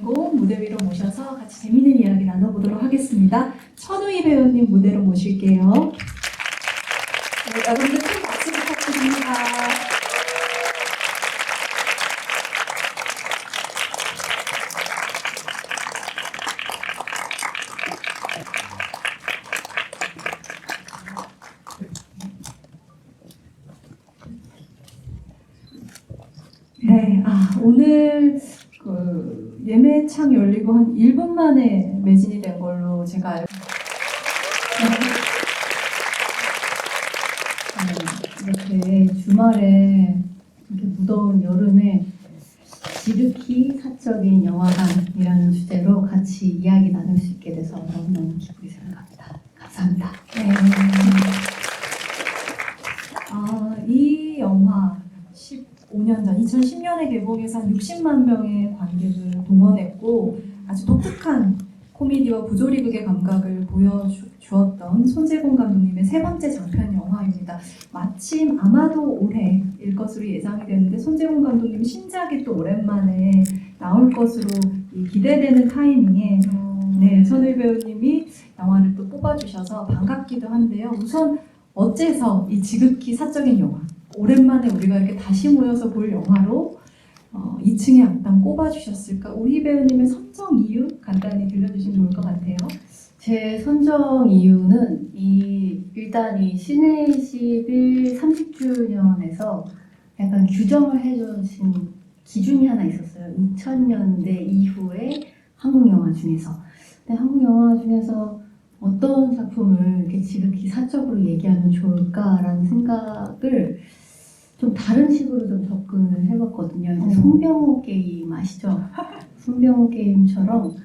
주인공 무대 위로 모셔서 같이 재미있는 이야기 나눠보도록 하겠습니다. 천우희 배우님 무대로 모실게요. 네, 여러분들 큰 박수 부탁드립니다. 네, 오늘 예매창 열리고 한 1분 만에 매진이 된 걸로 제가 알고 이렇게 주말에 이렇게 무더운 여름에 지극히 사적인 영화관이라는 주제로 같이 이야기 나눌 수 있게 돼서 너무너무 기쁘게 생각합니다. 감사합니다. 네. 이 영화 15년 전 2010년에 개봉해서 한 60만 명의 관객을 동원했고 아주 독특한 코미디와 부조리극의 감각을 보여주었던 손재공 감독님의 세 번째 장편 영화입니다. 마침 아마도 올해일 것으로 예상이 되는데 손재공 감독님 신작이 또 오랜만에 나올 것으로 기대되는 타이밍에 네, 천우희 배우님이 영화를 또 뽑아주셔서 반갑기도 한데요. 우선 어째서 이 지극히 사적인 영화 오랜만에 우리가 이렇게 다시 모여서 볼 영화로 2층의 악당 꼽아주셨을까? 우희 배우님의 선정 이유 간단히 들려주시면 좋을 것 같아요. 제 선정 이유는 일단 이 시네21 30주년에서 약간 규정을 해주신 기준이 하나 있었어요. 2000년대 이후의 한국 영화 중에서. 근데 한국 영화 중에서 어떤 작품을 이렇게 지극히 사적으로 얘기하면 좋을까라는 생각을 좀 다른 식으로 좀 접근을 해봤거든요. 송병호 게임 아시죠? 송병호 게임처럼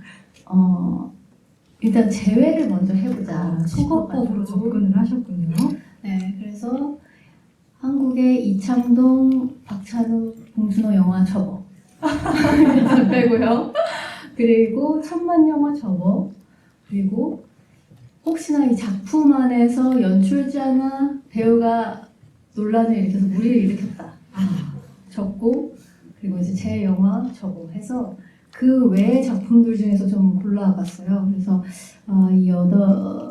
일단 제외를 먼저 해보자. 수거법으로 접근을 하셨군요. 네, 그래서 한국의 이창동, 박찬욱, 봉준호 영화 접어 일단 빼고요. 그리고 천만 영화 접어. 그리고 혹시나 이 작품 안에서 연출자나 배우가 논란을 일으켜서 무리를 일으켰다. 적고 그리고 이제 제 영화 적고 해서 그 외의 작품들 중에서 좀 골라봤어요. 그래서 이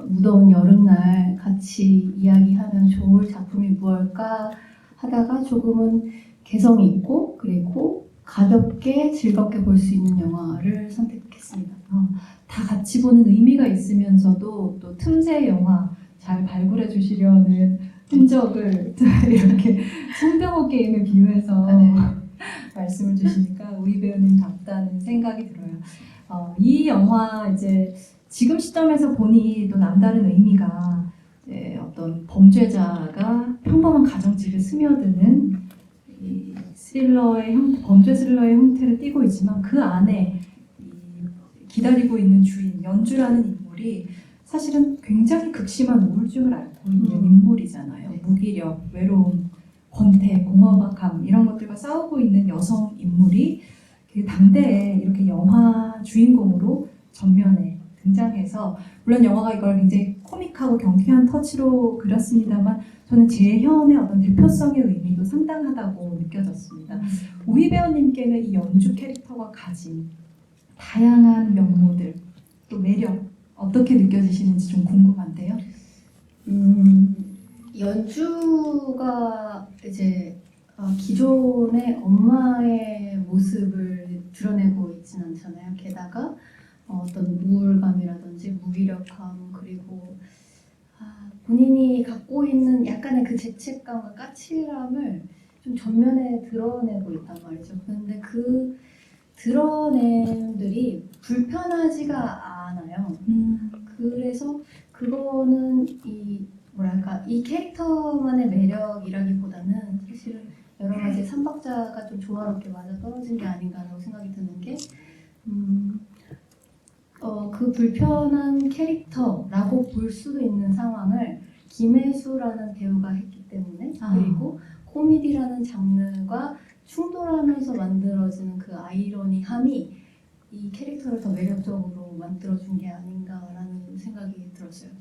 무더운 여름날 같이 이야기하면 좋을 작품이 무엇일까 하다가 조금은 개성 있고 그리고 가볍게 즐겁게 볼 수 있는 영화를 선택했습니다. 다 같이 보는 의미가 있으면서도 또 틈새 영화 잘 발굴해 주시려는 흔적을 이렇게 송병호 게임에 비유해서 말씀을 주시니까 우희 배우님답다는 생각이 들어요. 이 영화 이제 지금 시점에서 보니 또 남다른 의미가 어떤 범죄자가 평범한 가정집에 스며드는 이 범죄 스릴러의 형태를 띠고 있지만 그 안에 기다리고 있는 주인 연주라는 인물이 사실은 굉장히 극심한 우울증을 앓고 있는 인물이잖아요. 네. 무기력, 외로움, 권태, 공허박함 이런 것들과 싸우고 있는 여성 인물이 그 당대에 이렇게 영화 주인공으로 전면에 등장해서 물론 영화가 이걸 굉장히 코믹하고 경쾌한 터치로 그렸습니다만 저는 재현의 어떤 대표성의 의미도 상당하다고 느껴졌습니다. 우희 배우님께는 이 연주 캐릭터가 가진 다양한 면모들 또 매력 어떻게 느껴지시는지 좀 궁금한데요. 연주가 이제 기존의 엄마의 모습을 드러내고 있진 않잖아요. 게다가 어떤 우울감이라든지 무기력함 그리고 본인이 갖고 있는 약간의 그 죄책감과 까칠함을 좀 전면에 드러내고 있단 말이죠. 그런데 그 드러냄들이 불편하지가 않아요. 그래서 그거는 이 캐릭터만의 매력이라기보다는 사실은 여러 가지 삼박자가 좀 조화롭게 맞아 떨어진 게 아닌가라고 생각이 드는 게 그 불편한 캐릭터라고 볼 수도 있는 상황을 김혜수라는 배우가 했기 때문에 그리고 코미디라는 장르가 충돌하면서 만들어지는 그 아이러니함이 이 캐릭터를 더 매력적으로 만들어준 게 아닌가라는 생각이 들었어요.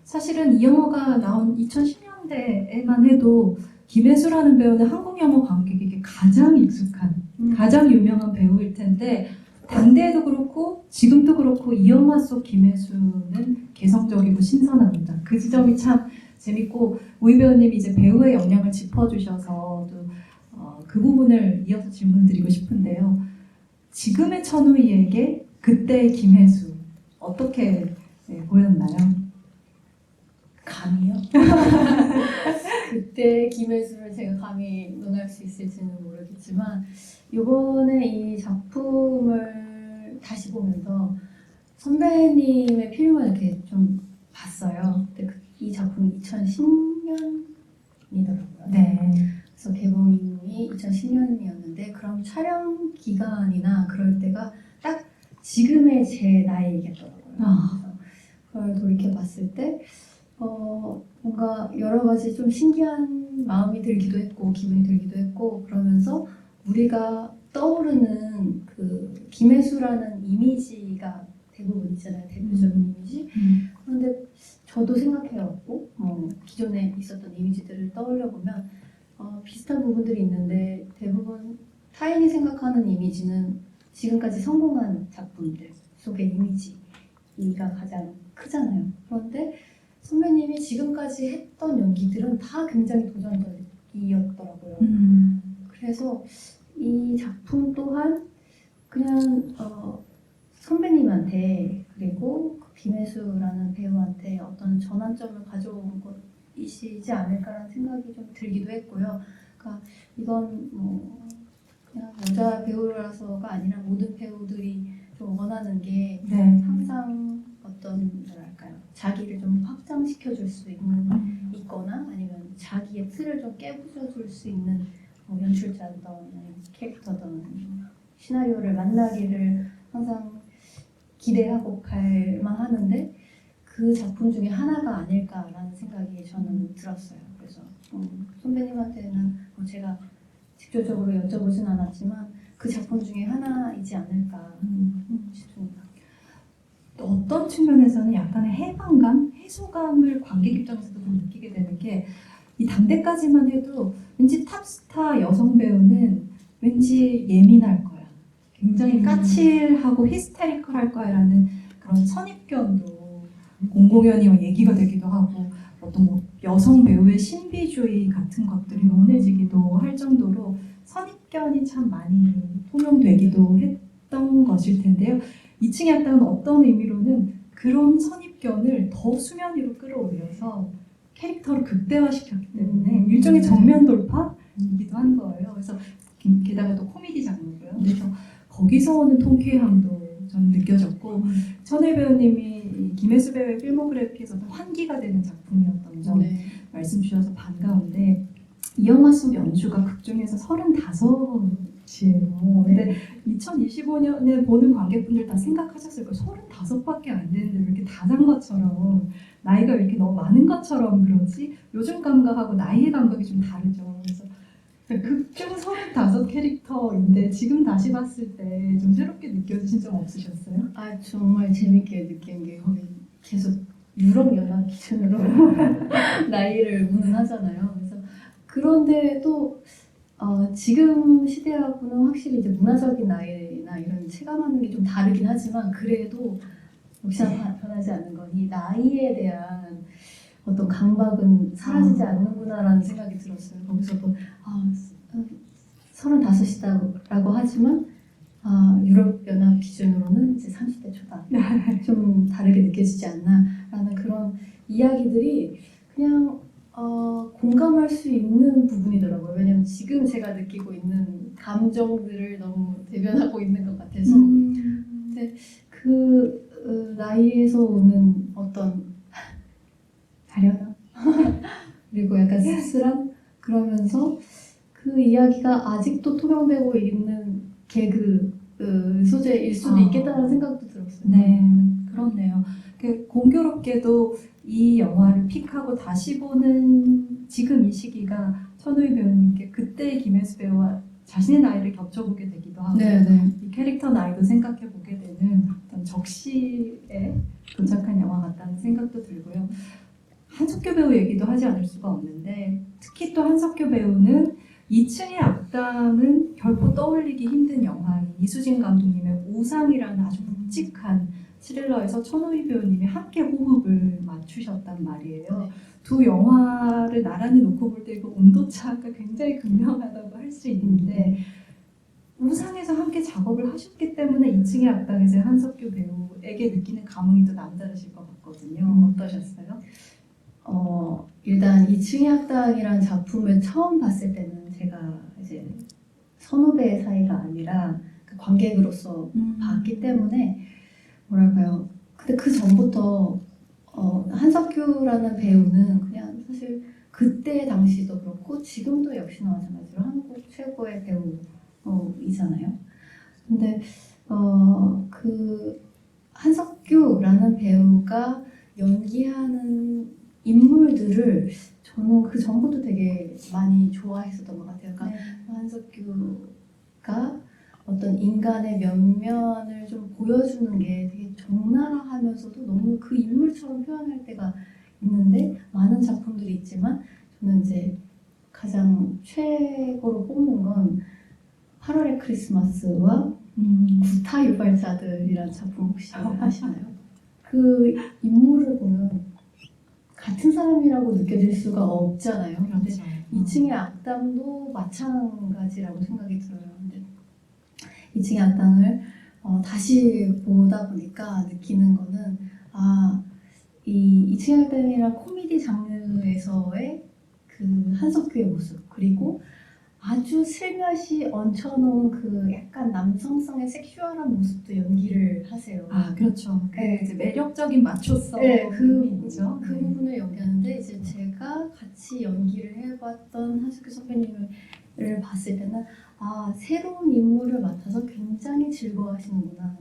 사실은 이 영화가 나온 2010년대에만 해도 김혜수라는 배우는 한국 영화 관객에게 가장 익숙한, 가장 유명한 배우일 텐데 당대에도 그렇고 지금도 그렇고 이 영화 속 김혜수는 개성적이고 신선합니다. 그 지점이 참 재밌고 우희 배우님이 이제 배우의 역량을 짚어주셔서 또 그 부분을 이어서 질문드리고 싶은데요. 지금의 천우희에게 그때의 김혜수 어떻게 보였나요? 감이요? 그때 김혜수를 제가 감히 논할 수 있을지는 모르겠지만 이번에 이 작품을 다시 보면서 선배님의 필름을 이렇게 좀 봤어요. 근데 이 작품이 2010년이더라고요. 네. 그래서 개봉이 2010년이었는데 그럼 촬영 기간이나 그럴 때가 딱 지금의 제 나이겠더라고요. 아. 그래서 그걸 돌이켜 봤을 때 뭔가 여러 가지 좀 신기한 마음이 들기도 했고 기분이 들기도 했고 그러면서 우리가 떠오르는 그 김혜수라는 이미지가 대부분 있잖아요. 대표적인 이미지. 그런데 저도 생각해왔고 기존에 있었던 이미지들을 떠올려 보면 비슷한 부분들이 있는데 대부분 타인이 생각하는 이미지는 지금까지 성공한 작품들 속의 이미지가 가장 크잖아요. 그런데 선배님이 지금까지 했던 연기들은 다 굉장히 도전적이었더라고요. 그래서 이 작품 또한 그냥 선배님한테 그리고 그 김혜수라는 배우한테 어떤 전환점을 가져온 것이지 않을까라는 생각이 좀 들기도 했고요. 그러니까 이건 뭐 그냥 여자 배우라서가 아니라 모든 배우들이 좀 원하는 게 네. 항상 어떤 뭐랄까요 자기를 좀 확장시켜줄 수 있거나 아니면 자기의 틀을 좀 깨부숴줄 수 있는 연출자든 아니면 캐릭터든 시나리오를 만나기를 항상 기대하고 갈만 하는데 그 작품 중에 하나가 아닐까라는 생각이 저는 들었어요. 그래서 선배님한테는 제가 직접적으로 여쭤보진 않았지만 그 작품 중에 하나이지 않을까 싶습니다. 어떤 측면에서는 약간의 해방감, 해소감을 관객 입장에서도 좀 느끼게 되는 게 이 당대까지만 해도 왠지 탑스타 여성 배우는 왠지 예민할 거야. 굉장히 까칠하고 히스테리컬할 거야라는 그런 선입견도 공공연히 얘기가 되기도 하고 어떤 뭐 여성 배우의 신비주의 같은 것들이 논해지기도 할 정도로 선입견이 참 많이 통용되기도 했던 것일 텐데요. 2층의 악당은 어떤 의미로는 그런 선입견을 더 수면 위로 끌어올려서 캐릭터를 극대화시켰기 때문에 일종의 정면 돌파이기도 한 거예요. 그래서 게다가 또 코미디 장르고요. 그래서 거기서 오는 통쾌함도 저는 느껴졌고 천혜 배우님이 김혜수 배우의 필모그래피에서도 환기가 되는 작품이었던 점 말씀 주셔서 반가운데 이 영화 속 연주가 극중에서 35이에요. 근데 2025년에 보는 관객분들 다 생각하셨을 거예요. 35밖에 안 되는데 왜 이렇게 다 잔 것처럼 나이가 왜 이렇게 너무 많은 것처럼 그러지? 요즘 감각하고 나이의 감각이 좀 다르죠. 그래서 극중 35 캐릭터인데 지금 다시 봤을 때 좀 새롭게 느껴지신 점 없으셨어요? 아 정말 재밌게 느낀 게 거기 계속 유럽 연합 기준으로 나이를 운운하잖아요. 그래서 그런데 또 지금 시대하고는 확실히 이제 문화적인 나이나 이런 체감하는 게 좀 다르긴 하지만 그래도 역시나 변하지 않는 건 이 나이에 대한 어떤 강박은 사라지지 않는구나라는 생각이 들었어요. 거기서도 35이다라고 하지만 유럽연합 기준으로는 이제 30대 초반 좀 다르게 느껴지지 않나라는 그런 이야기들이 그냥 공감할 수 있는 부분이더라고요. 왜냐면 지금 제가 느끼고 있는 감정들을 너무 대변하고 있는 것 같아서 근데 그 나이에서 오는 어떤 아련함 그리고 약간 씁쓸함 그러면서 그 이야기가 아직도 통용되고 있는 개그 소재일 수도 있겠다는 생각도 들었어요. 네, 그렇네요. 공교롭게도 이 영화를 픽하고 다시 보는 지금 이 시기가 천우희 배우님께 그때의 김혜수 배우와 자신의 나이를 겹쳐보게 되기도 하고 이 캐릭터 나이도 생각해보게 되는 어떤 적시에 도착한 영화 같다는 생각도 들고요. 한석규 배우 얘기도 하지 않을 수가 없는데 특히 또 한석규 배우는 2층의 악당은 결코 떠올리기 힘든 영화인 이수진 감독님의 우상이라는 아주 묵직한 스릴러에서 천우희 배우님이 함께 호흡을 맞추셨단 말이에요. 네. 두 영화를 나란히 놓고 볼 때 그 온도차가 굉장히 극명하다고 할 수 있는데 우상에서 함께 작업을 하셨기 때문에 2층의 악당에서 한석규 배우에게 느끼는 감흥이 또 남다르실 것 같거든요. 어떠셨어요? 일단 2층의 학당이라는 작품을 처음 봤을 때는 제가 이제 선후배 사이가 아니라 그 관객으로서 봤기 때문에 뭐랄까요. 근데 그 전부터 한석규라는 배우는 그냥 사실 그때 당시도 그렇고 지금도 역시나 마찬가지로 한국 최고의 배우이잖아요. 근데 그 한석규라는 배우가 연기하는 인물들을 저는 그 전부터 되게 많이 좋아했었던 것 같아요. 그러니까 한석규가 어떤 인간의 면면을 좀 보여주는 게 되게 적나라하면서도 너무 그 인물처럼 표현할 때가 있는데 많은 작품들이 있지만 저는 이제 가장 최고로 뽑는 건 8월의 크리스마스와 구타 유발자들이라는 작품 혹시 아시나요? 그 인물을 보면 같은 사람이라고 느껴질 수가 없잖아요. 근데 그렇죠. 2층의 악당도 마찬가지라고 생각이 들어요. 근데 2층의 악당을 다시 보다 보니까 느끼는 거는 이 2층의 악당이란 코미디 장르에서의 그 한석규의 모습 그리고 아주 슬며시 얹혀놓은 그 약간 남성성의 섹슈얼한 모습도 연기를 하세요. 그렇죠. 네. 이제 매력적인 마초성. 네, 그 있죠. 부분을 연기하는데 이제 제가 같이 연기를 해봤던 한석규 선배님을 봤을 때는 새로운 인물을 맡아서 굉장히 즐거워하시는구나.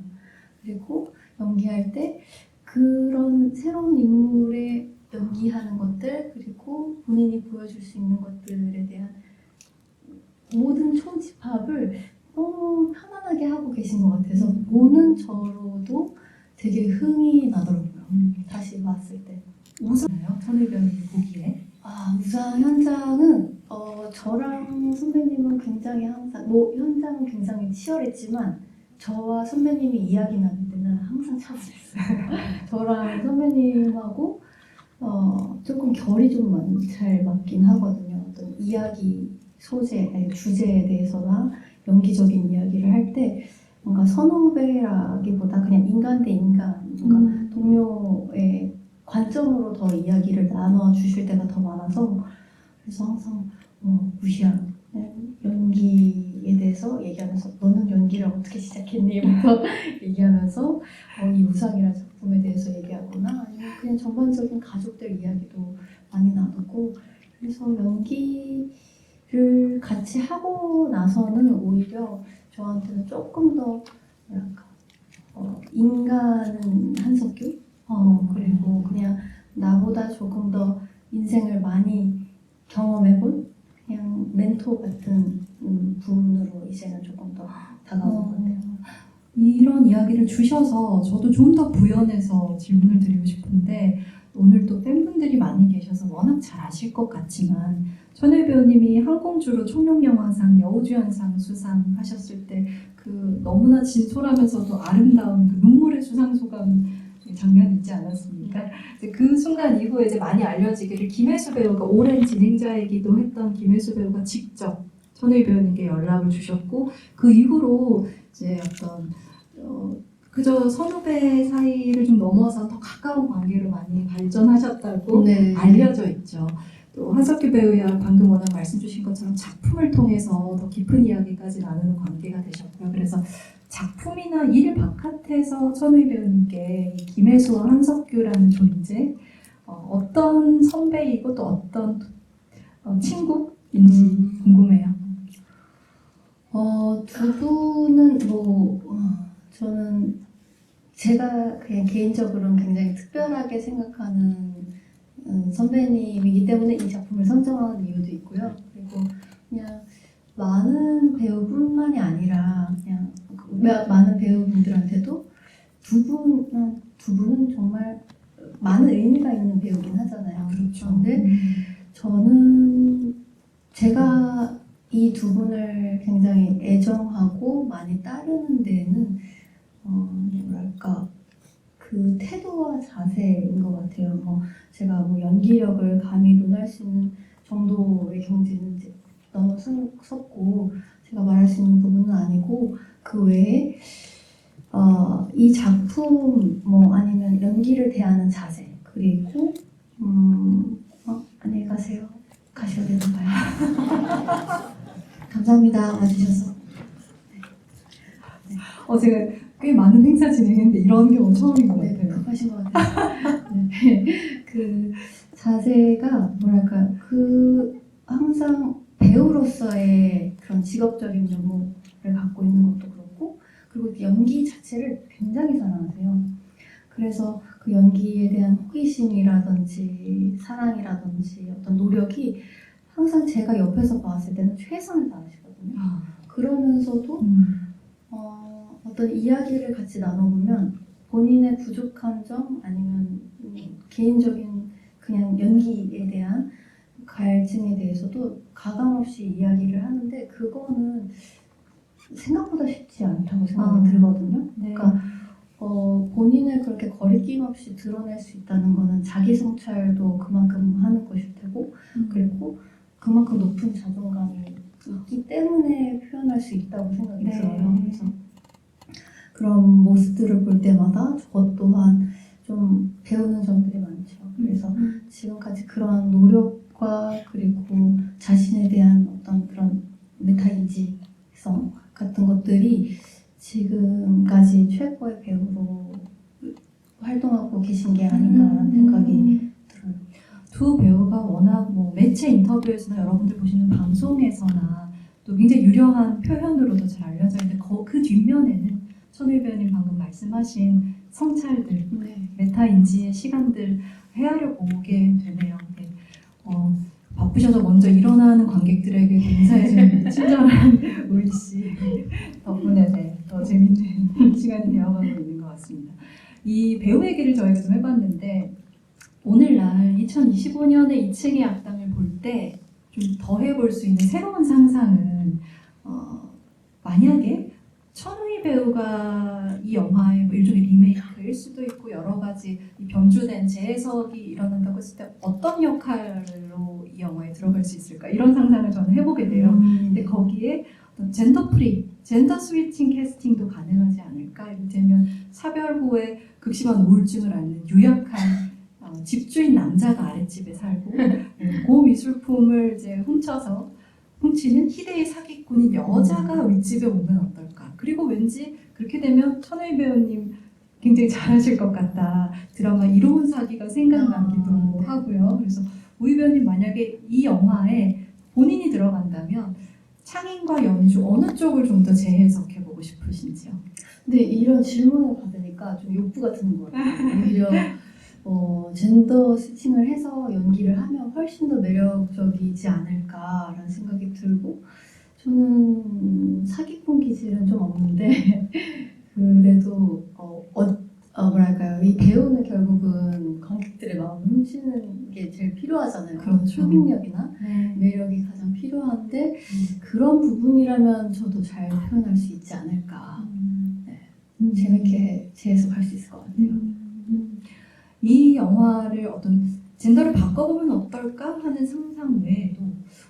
그리고 연기할 때 그런 새로운 인물에 연기하는 것들 그리고 본인이 보여줄 수 있는 것들에 대한 모든 총집합을 너무 편안하게 하고 계신 것 같아서 보는 저로도 되게 흥이 나더라고요. 다시 봤을 때. 우상이요? 천우희 배우님 보기에. 우상 현장은 저랑 선배님은 굉장히 항상 현장은 굉장히 치열했지만 저와 선배님이 이야기 나눌 때는 항상 차분했어요. 저랑 선배님하고 조금 결이 좀 잘 맞긴 하거든요. 어떤 이야기 주제에 대해서나 연기적인 이야기를 할 때 뭔가 선후배라기보다 그냥 인간 대 인간, 뭔가 동료의 관점으로 더 이야기를 나눠 주실 때가 더 많아서 그래서 항상 무시한 연기에 대해서 얘기하면서 너는 연기를 어떻게 시작했니?부터 얘기하면서 이 우상이라는 작품에 대해서 얘기하거나 아니면 그냥 전반적인 가족들 이야기도 많이 나누고 그래서 연기를 같이 하고 나서는 오히려 저한테는 조금 더 뭐랄까 인간은 한석규 그리고 그냥 나보다 조금 더 인생을 많이 경험해본 그냥 멘토 같은 분으로 이제는 조금 더 다가오는 것 같아요. 이런 이야기를 주셔서 저도 좀 더 부연해서 질문을 드리고 싶은데 오늘 또 팬분들이 많이 계셔서 워낙 잘 아실 것 같지만 천우희 배우님이 항공주로 청룡영화상 여우주연상 수상하셨을 때 그 너무나 진솔하면서도 아름다운 그 눈물의 수상소감 장면이 있지 않았습니까? 이제 그 순간 이후에 이제 많이 알려지기를 김혜수 배우가 오랜 진행자이기도 했던 김혜수 배우가 직접 천우희 배우님께 연락을 주셨고 그 이후로 이제 어떤 그저 선후배 사이를 좀 넘어서 더 가까운 관계로 많이 발전하셨다고 네. 알려져 있죠. 또 한석규 배우야 방금 워낙 말씀 주신 것처럼 작품을 통해서 더 깊은 이야기까지 나누는 관계가 되셨고요. 그래서 작품이나 일 바깥에서 천우희 배우님께 이 김혜수와 한석규라는 존재 어떤 선배이고 또 어떤 친구인지 궁금해요. 두 분은 저는 제가 그냥 개인적으로는 굉장히 특별하게 생각하는 선배님이기 때문에 이 작품을 선정하는 이유도 있고요. 그리고 그냥 많은 배우뿐만이 아니라 그냥 많은 배우분들한테도 두 분은 정말 많은 의미가 있는 배우긴 하잖아요. 그렇죠. 그런데 저는 제가 이 두 분을 굉장히 애정하고 많이 따르는 데에는 뭐랄까 그 태도와 자세인 것 같아요. 제가 연기력을 감히 논할 수 있는 정도의 경지는 이제 너무 섰고 제가 말할 수 있는 부분은 아니고 그 외에 이 작품 아니면 연기를 대하는 자세 그리고 안녕히 가세요. 가셔야 되는가요? 감사합니다. 와주셔서. 제가 꽤 많은 행사 진행했는데 이런 경우 처음인 것 네, 같아요. 급하신 것 같아요. 네. 그 자세가 뭐랄까 항상 배우로서의 그런 직업적인 면모를 갖고 있는 것도 그렇고 그리고 연기 자체를 굉장히 사랑하세요. 그래서 그 연기에 대한 호기심이라든지 사랑이라든지 어떤 노력이 항상 제가 옆에서 봤을 때는 최선을 다하시거든요. 그러면서도 어떤 이야기를 같이 나눠보면 본인의 부족한 점 아니면 개인적인 그냥 연기에 대한 갈증에 대해서도 가감없이 이야기를 하는데 그거는 생각보다 쉽지 않다고 생각이 들거든요. 네. 그러니까 본인을 그렇게 거리낌 없이 드러낼 수 있다는 거는 자기 성찰도 그만큼 하는 것일 테고 그리고 그만큼 높은 자존감이 있기 때문에 표현할 수 있다고 생각이 네. 들어요. 그래서 그런 모습들을 볼 때마다 저 또한 좀 배우는 점들이 많죠. 그래서 지금까지 그런 노력과 그리고 자신에 대한 어떤 그런 메타인지성 같은 것들이 지금까지 최고의 배우로 활동하고 계신 게 아닌가라는 생각이 들어요. 두 배우가 워낙 매체 인터뷰에서나 여러분들 보시는 방송에서나 또 굉장히 유려한 표현으로도 잘 알려져 있는데 그 뒷면에는 천우희 배우님 방금 말씀하신 성찰들, 네. 메타인지의 시간들 헤아려 보게 되네요. 네. 바쁘셔서 먼저 일어나는 관객들에게 인사해주는 친절한 우리 씨 덕분에 더 재밌는 시간이 되어가고 있는 것 같습니다. 이 배우 얘기를 저희가 좀 해봤는데 오늘날 2025년에 2층의 악당을 볼 때 좀 더 해볼 수 있는 새로운 상상은 만약에 천우희 배우가 이 영화의 일종의 리메이크일 수도 있고 여러 가지 이 변주된 재해석이 일어난다고 했을 때 어떤 역할로 이 영화에 들어갈 수 있을까 이런 상상을 저는 해보게 돼요. 근데 거기에 어떤 젠더 프리, 젠더 스위칭 캐스팅도 가능하지 않을까? 이를테면 사별 후에 극심한 우울증을 앓는 유약한 집주인 남자가 아랫집에 살고 고미술품을 이제 훔치는 희대의 사기꾼인 여자가 윗집에 오면 어떨까? 그리고 왠지 그렇게 되면 천우희 배우님 굉장히 잘하실 것 같다. 드라마 이로운 사기가 생각나기도 네. 하고요. 그래서 우희 배우님 만약에 이 영화에 본인이 들어간다면 창인과 연주 어느 쪽을 좀 더 재해석해보고 싶으신지요? 근데 이런 질문을 받으니까 좀 욕구가 드는 것 같아요. 오히려 젠더 스팅을 해서 연기를 하면 훨씬 더 매력적이지 않을까라는 생각이 들고 저는 사기꾼 기질은 좀 없는데 그래도 뭐랄까요 이 배우는 결국은 관객들의 마음을 훔치는 게 제일 필요하잖아요. 그렇죠. 흡입력이나 네. 매력이 가장 필요한데 그런 부분이라면 저도 잘 표현할 수 있지 않을까. 재밌게 재해석할 수 있을 것 같아요. 이 영화를 어떤 젠더를 바꿔보면 어떨까 하는 상상 외에도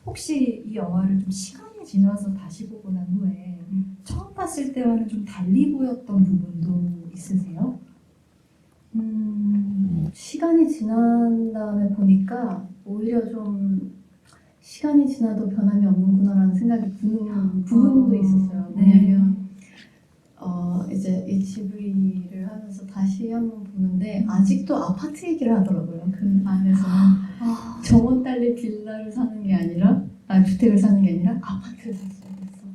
혹시 이 영화를 좀 시간이 지나서 다시 보고 난 후에 처음 봤을 때와는 좀 달리 보였던 부분도 있으세요? 시간이 지난 다음에 보니까 오히려 좀 시간이 지나도 변함이 없는구나라는 생각이 드는 부분도 있었어요. 네. 왜냐면 이제 HV를 하면서 다시 한번 보는데 아직도 아파트 얘기를 하더라고요. 그 안에서 정원 딸리 빌라를 사는 게 아니라 주택을 사는 게 아니라 아파트를 샀어야 됐어.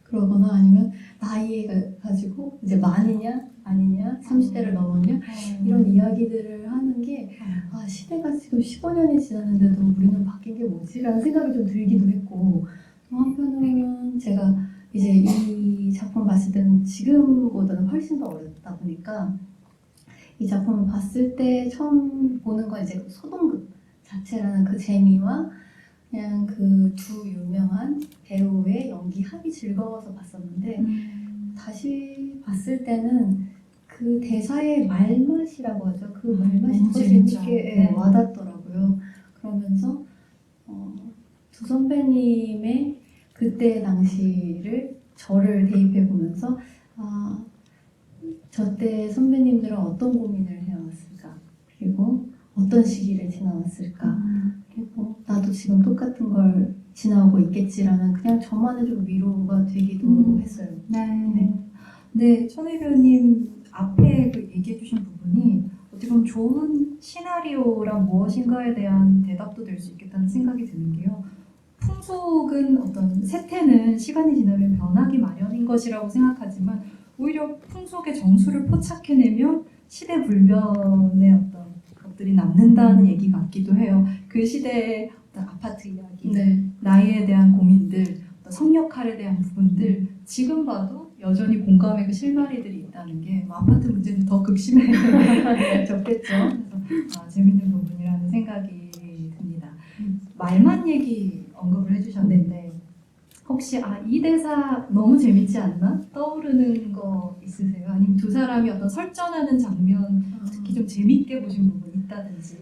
그러거나 아니면 나이에 가지고 이제 만이냐 아니냐 30대를 넘었냐 이런 이야기들을 하는 게 시대가 지금 15년이 지났는데도 우리는 바뀐 게 뭐지? 라는 생각이 좀 들기도 했고 또 한편으로는 제가 이제 이 작품 봤을 때는 지금보다는 훨씬 더 어렸다 보니까 이 작품을 봤을 때 처음 보는 건 이제 소동극 자체라는 그 재미와 그냥 그 두 유명한 배우의 연기하기 즐거워서 봤었는데 다시 봤을 때는 그 대사의 말맛이라고 하죠. 그 말맛이 너무 더 재밌죠. 재밌게 네. 와닿더라고요. 그러면서 두 선배님의 그때 당시를 저를 대입해 보면서 저때 선배님들은 어떤 고민을 해왔을까? 그리고 어떤 시기를 지나왔을까? 그리고 나도 지금 똑같은 걸 지나오고 있겠지라는 그냥 저만의 좀 위로가 되기도 했어요. 네. 네, 천혜 배우님 앞에 그 얘기해주신 부분이 어떻게 보면 좋은 시나리오란 무엇인가에 대한 대답도 될 수 있겠다는 생각이 드는 게요. 풍속은 어떤 세태는 시간이 지나면 변하기 마련인 것이라고 생각하지만 오히려 풍속의 정수를 포착해내면 시대 불변의 어떤 것들이 남는다는 얘기 같기도 해요. 그 시대의 어떤 아파트 이야기, 네. 나이에 대한 고민들, 어떤 성역할에 대한 부분들 지금 봐도 여전히 공감의 그 실마리들이 있다는 게 아파트 문제는 더 극심해졌겠죠. 그래서 재밌는 부분이라는 생각이 듭니다. 말만 얘기 언급을 해주셨는데 혹시 이 대사 너무 재밌지 않나? 떠오르는 거 있으세요? 아니면 두 사람이 어떤 설전하는 장면 특히 좀 재밌게 보신 부분 있다든지?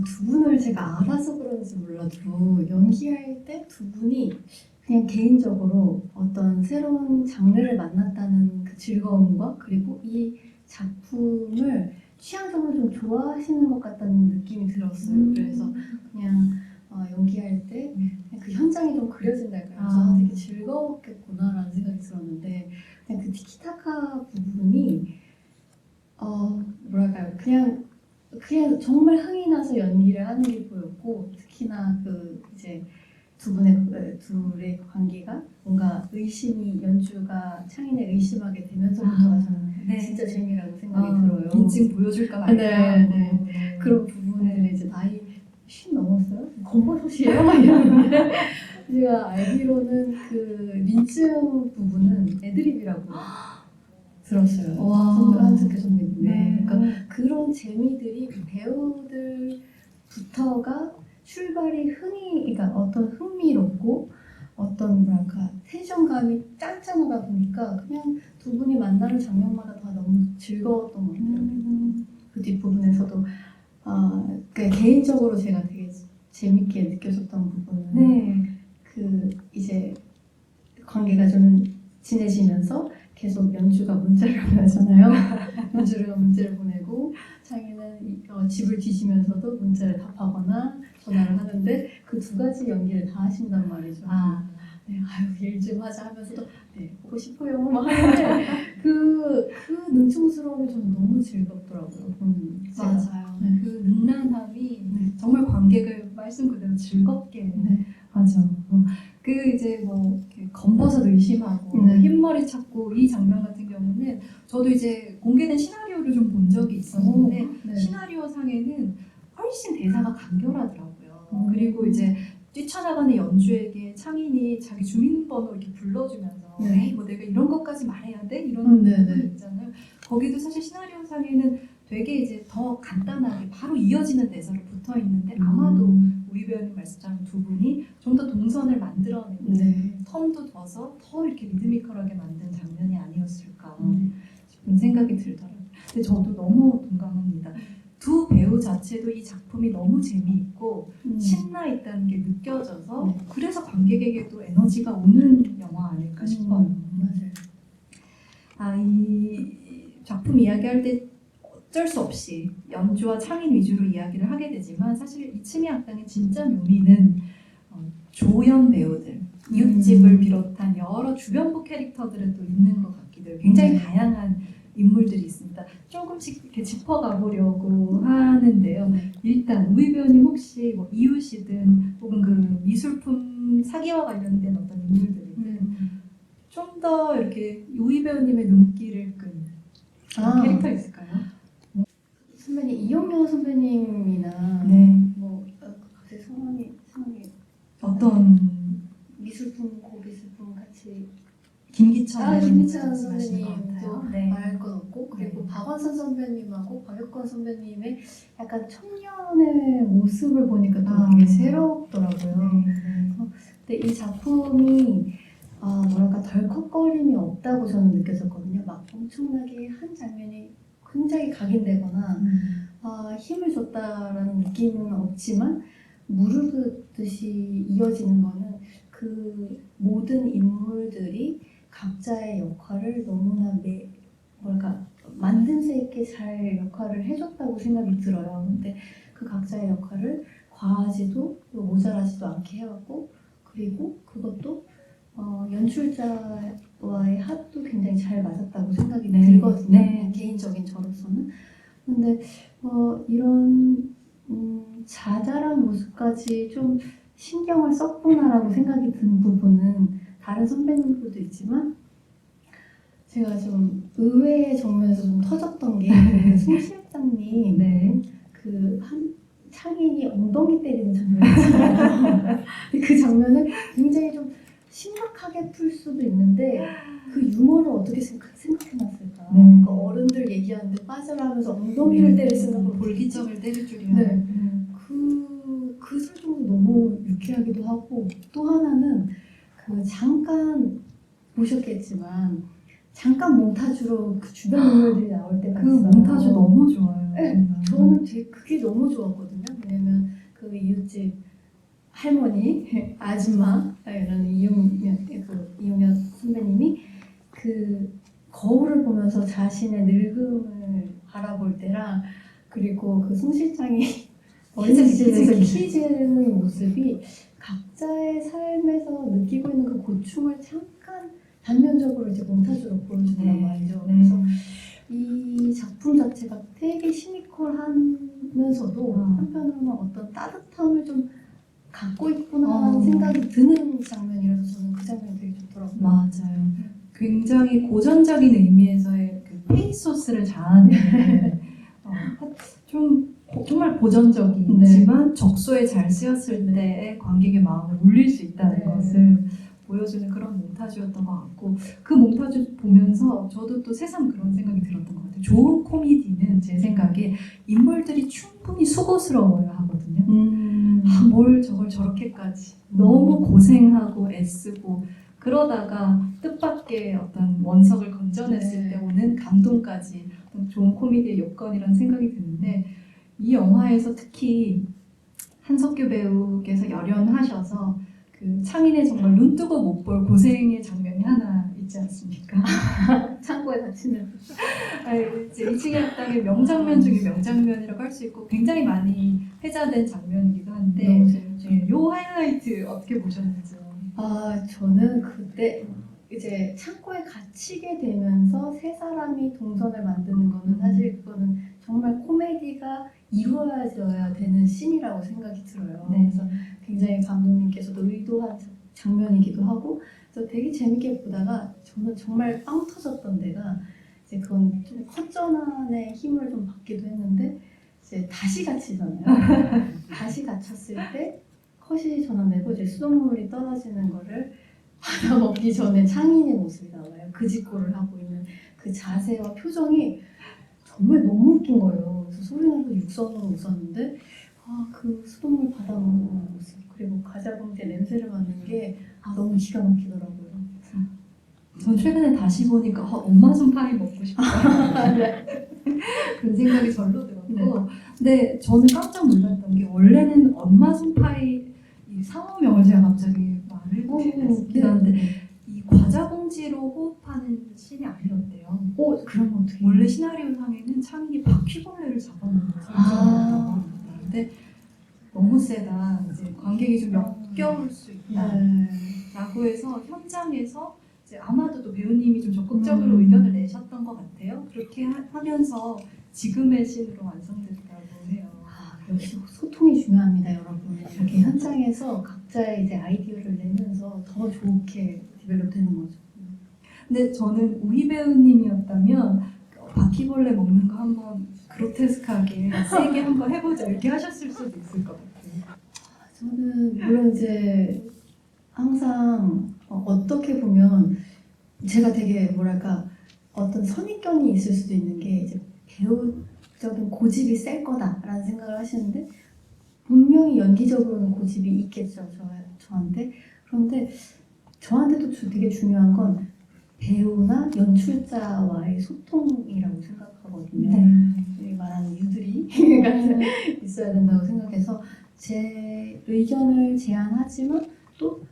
두 분을 제가 알아서 그런지 몰라도 연기할 때 두 분이 그냥 개인적으로 어떤 새로운 장르를 만났다는 그 즐거움과 그리고 이 작품을 취향적으로 좀 좋아하시는 것 같다는 느낌이 들었어요. 그래서 그냥 연기할 때 그 현장이 좀 그려진달까요? 그래서 되게 즐거웠겠구나라는 생각이 들었는데 그냥 그 티키타카 부분이 뭐랄까요? 그냥 정말 흥이 나서 연기를 하는 게 보였고 특히나 그 이제 둘의 관계가 뭔가 연주가 창인을 의심하게 되면서부터가 저는 진짜 재미라고 생각이 들어요. 인증 보여줄까 말까. 네. 그런 부분들이 이제 나이 50 넘었어요? 검버섯이에요? 막 이러는데 제가 알기로는 그 민증 부분은 애드립이라고 들었어요. 한석규 선배님. 네. 그러니까 그런 재미들이 배우들부터가 출발이 그러니까 어떤 흥미롭고 어떤 뭐랄까 텐션감이 짱짱하다 보니까 그냥 두 분이 만나는 장면마다 다 너무 즐거웠던 것 같아요. 그 뒷부분에서도 그러니까 개인적으로 제가 되게 재밌게 느껴졌던 부분은 그 이제 관계가 좀 친해지면서 계속 연주가 문자를 보내잖아요. 연주가 문자를 보내고 창희는 집을 뒤지면서도 문자를 답하거나 전화를 하는데 그 두 가지 연기를 다 하신단 말이죠. 네, 일 좀 하자 하면서도 네, 보고 싶어요 막 하는데 그 능청스러움이 저는 너무 즐겁더라고요. 맞아요. 네. 그 능란함이 정말 관객을 말씀 그대로 즐겁게 네. 하죠. 그 이제 뭐 이렇게 검버섯 의심하고 흰머리 찾고 이 장면 같은 경우는 저도 이제 공개된 시나리오를 좀 본 적이 있었는데 시나리오 상에는 훨씬 대사가 간결하더라고요. 그리고 이제 뛰쳐나가는 연주에게 창인이 자기 주민번호 이렇게 불러주면서 에이 뭐 내가 이런 것까지 말해야 돼? 이런 부분이 있잖아요. 거기도 사실 시나리오 상에는 되게 이제 더 간단하게 바로 이어지는 대사로 붙어 있는데 아마도 우리 배우님 말씀처럼 두 분이 좀 더 동선을 만들어내고 턴도 둬서 더 이렇게 리드미컬하게 만든 장면이 아니었을까 싶은 생각이 들더라고요. 근데 저도 너무 동감합니다. 두 배우 자체도 이 작품이 너무 재미있고 신나 있다는 게 느껴져서 그래서 관객에게도 에너지가 오는 영화 아닐까 싶어요. 맞아요. 이 작품 이야기할 때 어쩔 수 없이 연주와 창인 위주로 이야기를 하게 되지만 사실 이층의 악당의 진짜 묘미는 조연 배우들, 이웃집을 비롯한 여러 주변부 캐릭터들은 또 있는 것 같기도 해요. 굉장히 다양한 인물들이 있습니다. 조금씩 이렇게 짚어가 보려고 하는데요. 일단 우희 배우님 혹시 뭐 이웃이든 혹은 그 미술품 사기와 관련된 어떤 인물들이든 좀 더 이렇게 우희 배우님의 눈길을 끈 캐릭터 있을까요? 선배님 이영명 선배님이나 뭐 갑자기 성함이 어떤 미술품 고미술품 같이 김기찬 김기찬 말씀하시는 것 선배님도 같아요. 네. 말할 것 없고 그리고 네. 박원순 선배님하고 박혁건 선배님의 약간 청년의 모습을 보니까 또 되게 새롭더라고요. 네. 근데 이 작품이 뭐랄까 덜컥거림이 없다고 저는 느꼈었거든요. 막 엄청나게 한 장면이 굉장히 각인되거나 힘을 줬다라는 느낌은 없지만 무르르듯이 이어지는 거는 그 모든 인물들이 각자의 역할을 너무나 뭐랄까 만듦새 있게 잘 역할을 해줬다고 생각이 들어요. 근데 그 각자의 역할을 과하지도 또 모자라지도 않게 해왔고 그리고 그것도 연출자와의 합도 굉장히 잘 맞았다고 생각이 네. 들거든요. 네. 개인적인 저로서는. 근데 이런 자잘한 모습까지 좀 신경을 썼구나라고 생각이 든 부분은 다른 선배님들도 있지만 제가 좀 의외의 정면에서 좀 터졌던 게 송 실장님 네. 그 한 창인이 엉덩이 때리는 장면이 있잖아요. 그 장면을 굉장히 좀 심각하게 풀 수도 있는데 그 유머를 어떻게 생각해놨을까? 네. 그러니까 어른들 얘기하는데 빠져나가면서 엉덩이를 때릴 생각을 볼기점을 때릴 줄이야. 네. 그 설정도 너무 유쾌하기도 하고 또 하나는 그 잠깐 보셨겠지만 잠깐 몬타주로 그 주변 인물들이 나올 때가 그 있어요. 몬타주 너무 좋아요. 네, 저는 그게 너무 좋았거든요. 왜냐면 그 이웃집 할머니, 아줌마 이런 이용현 선배님이 그 거울을 보면서 자신의 늙음을 바라볼 때랑 그리고 그 송 실장이 어린이집에서 키 재는 모습이 각자의 삶에서 느끼고 있는 그 고충을 잠깐 단면적으로 이제 몬타주로 보여준단 말이죠. 그래서 이 작품 자체가 되게 시니컬하면서도 한편으로는 어떤 따뜻함을 좀 갖고 있구나 하는 생각이 드는 장면이라서 저는 그 장면이 되게 좋더라고요. 맞아요. 굉장히 고전적인 의미에서의 그 페이소스를 자아내는 정말 고전적이지만 적소에 잘 쓰였을 때의 관객의 마음을 울릴 수 있다는 네. 것을 보여주는 그런 몬타주였던 것 같고 그 몬타주 보면서 저도 또 새삼 그런 생각이 들었던 것 같아요. 좋은 코미디는 제 생각에 인물들이 충분히 수고스러워야 하거든요. 뭘 저걸 저렇게까지 너무 고생하고 애쓰고 그러다가 뜻밖의 어떤 원석을 건져냈을 네. 때 오는 감동까지 좋은 코미디의 요건이라는 생각이 드는데 이 영화에서 특히 한석규 배우께서 열연하셔서 그 창인의 정말 눈 뜨고 못 볼 고생의 장면이 하나 있지 않습니까? 창고에 갇히는. 이제 이층의 학당의 명장면 중에 명장면이라고 할 수 있고 굉장히 많이 회자된 장면이기도 한데 너무 재밌죠. 요 하이라이트 어떻게 보셨는지요? 저는 그때 이제 창고에 갇히게 되면서 세 사람이 동선을 만드는 거는 사실 그거는 정말 코미디가 이루어져야 되는 씬이라고 생각이 들어요. 네. 그래서 굉장히 감독님께서도 의도한 장면이기도 하고 그래서 되게 재밌게 보다가 저는 정말 빵 터졌던 데가 이제 그건 좀 컷전환의 힘을 좀 받기도 했는데 이제 다시 갇히잖아요. 다시 갇혔을 때 컷이 전환되고 이제 수돗물이 떨어지는 거를 받아 먹기 전에 창인의 모습이 나와요. 그 짓고를 하고 있는 그 자세와 표정이 정말 너무 웃긴 거예요. 그래서 소리나서 육선으로 웃었는데 그 수돗물 받아 먹는 모습 그리고 과자 봉지에 냄새를 맡는 게 너무 기가 막히더라고요. 전 최근에 다시 보니까 엄마 손 파이 먹고 싶다 그런 생각이 절로 들었고 근데 저는 깜짝 놀랐던 게 원래는 엄마 손 파이 이 상호명을 제가 갑자기 말을 듣긴 하는데 이 과자 봉지로 호흡하는 씬이 아니었대요. 그런 거 어떻게 원래 시나리오상에는 창인이 바퀴벌레를 잡아먹는 설정이었다고 합니다. 근데 너무 세다. 이제 관객이 좀 역겨울 수 있다라고 해서 현장에서 이제 아마도 또 배우님이 좀 적극적으로 의견을 내셨던 것 같아요. 그렇게 하면서 지금의 씬으로 완성됐다고 해요. 역시 소통이 중요합니다, 여러분. 이렇게 현장에서 각자의 이제 아이디어를 내면서 더 좋게 디벨롭되는 거죠. 근데 저는 우희 배우님이었다면 바퀴벌레 먹는 거 한번 그로테스크하게 세게 한번 해보자 이렇게 하셨을 수도 있을 것 같아요. 저는 물론 이제 항상 어떻게 보면 제가 되게 뭐랄까 어떤 선입견이 있을 수도 있는 게 이제 배우적인 고집이 셀 거다라는 생각을 하시는데 분명히 연기적으로는 고집이 있겠죠 저한테. 그런데 저한테도 되게 중요한 건 배우나 연출자와의 소통이라고 생각하거든요. 저희 말하는 유두리 같은 있어야 된다고 생각해서 제 의견을 제안하지만 또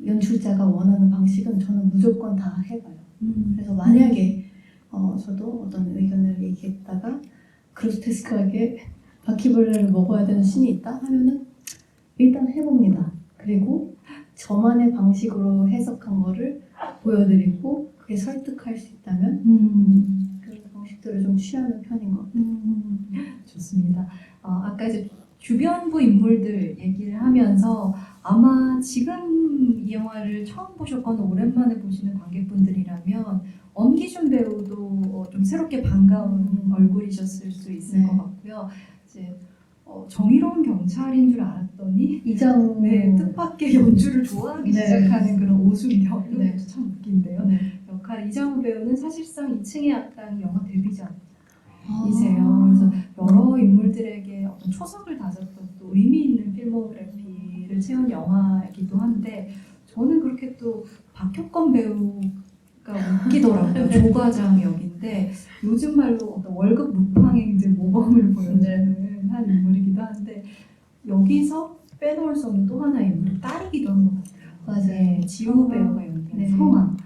연출자가 원하는 방식은 저는 무조건 다 해봐요. 그래서 만약에 저도 어떤 의견을 얘기했다가 그로테스크하게 바퀴벌레를 먹어야 되는 신이 있다 하면은 일단 해봅니다. 그리고 저만의 방식으로 해석한 거를 보여드리고 그게 설득할 수 있다면 그런 방식들을 좀 취하는 편인 것 같아요. 좋습니다. 아까 이제 주변부 인물들 얘기를 하면서 아마 지금 이 영화를 처음 보셨거나 오랜만에 보시는 관객분들이라면 엄기준 배우도 좀 새롭게 반가운 얼굴이셨을 수 있을 네. 것 같고요. 이제 정의로운 경찰인 줄 알았더니 이장 뜻밖의 연주를 좋아하기 네. 시작하는 그런 오순경. 네. 참 웃긴데요. 네. 역할 이장우 배우는 사실상 2층의 악당 영화 데뷔작. 아. 이세요. 그래서 여러 인물들에게 어떤 초석을 다졌던 또 의미 있는 필모그래피를 채운 영화이기도 한데 저는 그렇게 또 박효건 배우가 웃기더라고요. 조과장 역인데 요즘 말로 어떤 월급 무팡행들 모범을 보여주는 한 인물이기도 한데 여기서 빼놓을 수 없는 또 하나의 인물이 딸이기도 한 것 같아요. 맞아요. 네, 지우 배우가 연기한 네. 성아.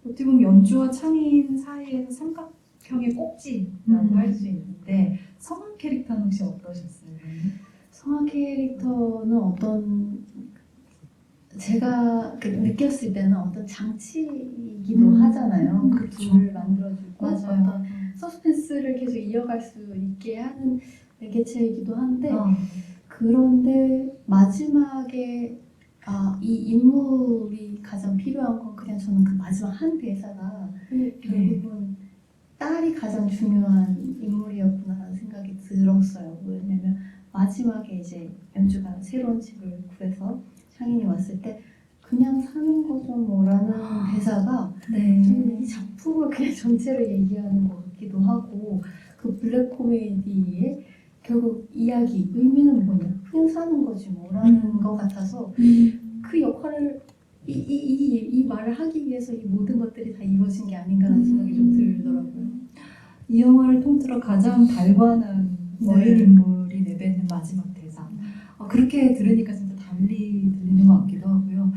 어떻게 보면 연주와 창인 사이에서 삼각형의 꼭지라고 할 수 있는데 성아 캐릭터는 혹시 어떠셨어요? 성화 캐릭터는 어떤 제가 느꼈을 때는 어떤 장치이기도 하잖아요. 그 그렇죠. 둘을 만들어주고 맞아요. 어떤 서스펜스를 계속 이어갈 수 있게 하는 매개체이기도 한데 그런데 마지막에 이 인물이 가장 필요한 건 그냥 저는 그 마지막 한 대사가 결국은 딸이 가장 중요한 인물이었구나라는 생각이 들었어요. 왜냐면 마지막에 이제 연주가 새로운 집을 구해서 창인이 왔을 때 그냥 사는 거죠 뭐라는 대사가 저는 이 작품을 그냥 전체를 얘기하는 것 같기도 하고 그 블랙 코미디의 결국 이야기 의미는 뭐냐 그냥 사는 거지 뭐라는 것 같아서 그 역할을 이 말을 하기 위해서 이 모든 것들이 다 이루어진 게 아닌가라는 생각이 좀 들더라고요. 이 영화를 통틀어 가장 달관한 어린 인물이 내뱉는 마지막 대사. 그렇게 들으니까 진짜 달리 들리는 것 같기도 하고요.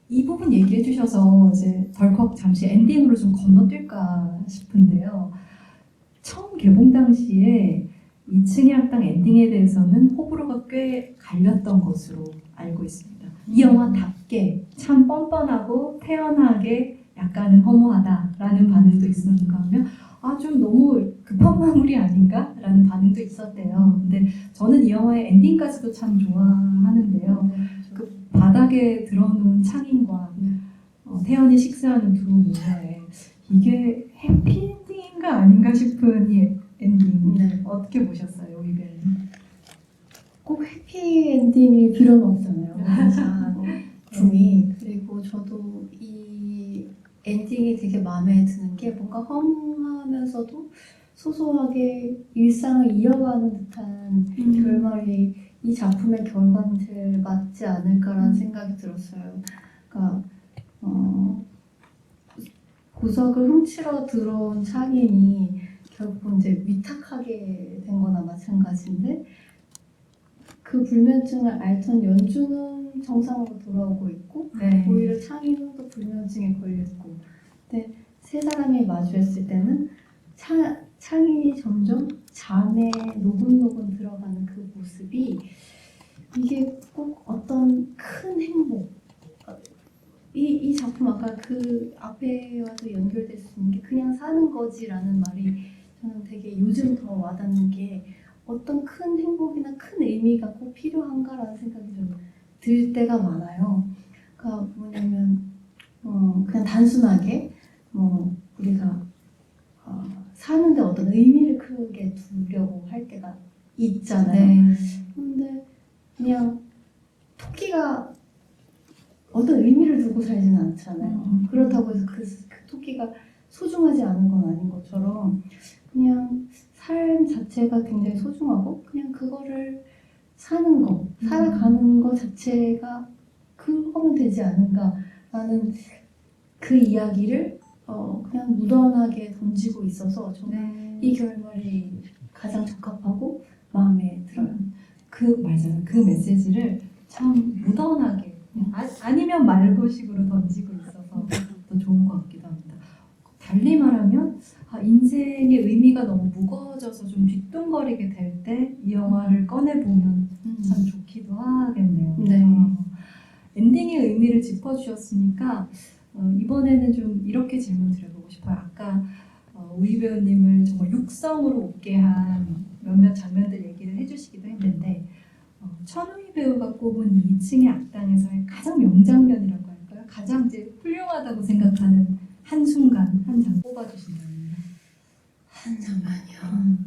이 부분 얘기해 주셔서 이제 덜컥 잠시 엔딩으로 좀 건너뛸까 싶은데요. 처음 개봉 당시에 2층의 악당 엔딩에 대해서는 호불호가 꽤 갈렸던 것으로 알고 있습니다. 이 영화답게 참 뻔뻔하고 태연하게 약간은 허무하다라는 반응도 있었는가 하면 좀 너무 급한 마무리 아닌가? 라는 반응도 있었대요. 근데 저는 이 영화의 엔딩까지도 참 좋아하는데요. 그 바닥에 들어놓은 창인과 태연이 식사하는 두 모녀에 이게 해피엔딩인가 아닌가 싶은 이 엔딩 어떻게 보셨어요, 위배는? 꼭 해피엔딩일 필요는 없잖아요. 작품이. 그리고 저도 이 엔딩이 되게 마음에 드는 게 뭔가 허무하면서도 소소하게 일상을 이어가는 듯한 결말이 이 작품의 결과는 맞지 않을까라는 생각이 들었어요. 그러니까 보석을 훔치러 들어온 창인이 결국 이제 위탁하게 된 거나 마찬가지인데 그 불면증을 앓던 연주는 정상으로 돌아오고 있고 오히려 창인은 또 불면증에 걸렸고 근데 세 사람이 마주했을 때는 창인이 점점 잠에 노곤노곤 들어가는 그 모습이 이게 꼭 어떤 큰 행복 이 작품 아까 그 앞에와도 연결될 수 있는 게 그냥 사는 거지라는 말이 저는 되게 요즘 더 와닿는 게 어떤 큰 행복이나 큰 의미가 꼭 필요한가라는 생각이 좀 들 때가 많아요. 그러니까 뭐냐면 그냥 단순하게 우리가 사는데 어떤 의미를 크게 두려고 할 때가 있잖아요. 근데 그냥 토끼가 어떤 의미를 두고 살지는 않잖아요. 그렇다고 해서 그 토끼가 소중하지 않은 건 아닌 것처럼 그냥 삶 자체가 굉장히 소중하고 그냥 그거를 사는 거, 살아가는 거 자체가 그거면 되지 않은가라는 그 이야기를 그냥 무던하게 던지고 있어서 저는 이 결말이 가장 적합하고 마음에 들어요. 맞아요. 그 메시지를 참 무던하게 아니면 말고식으로 던지고 있어서 더 좋은 것 같기도 합니다. 달리 말하면 인생의 의미가 너무 무거워져서 좀 뒤뚱거리게 될 때 이 영화를 꺼내보면 참 좋기도 하겠네요. 네. 엔딩의 의미를 짚어주셨으니까 이번에는 좀 이렇게 질문 드려보고 싶어요. 아까 우희 배우님을 정말 육성으로 웃게 한 몇몇 장면들 얘기를 해주시기도 했는데 천우희 배우가 꼽은 이 2층의 악당에서의 가장 명장면이라고 할까요? 가장 이제 훌륭하다고 생각하는 한순간 한 장 꼽아주신다면요. 한 장면이요.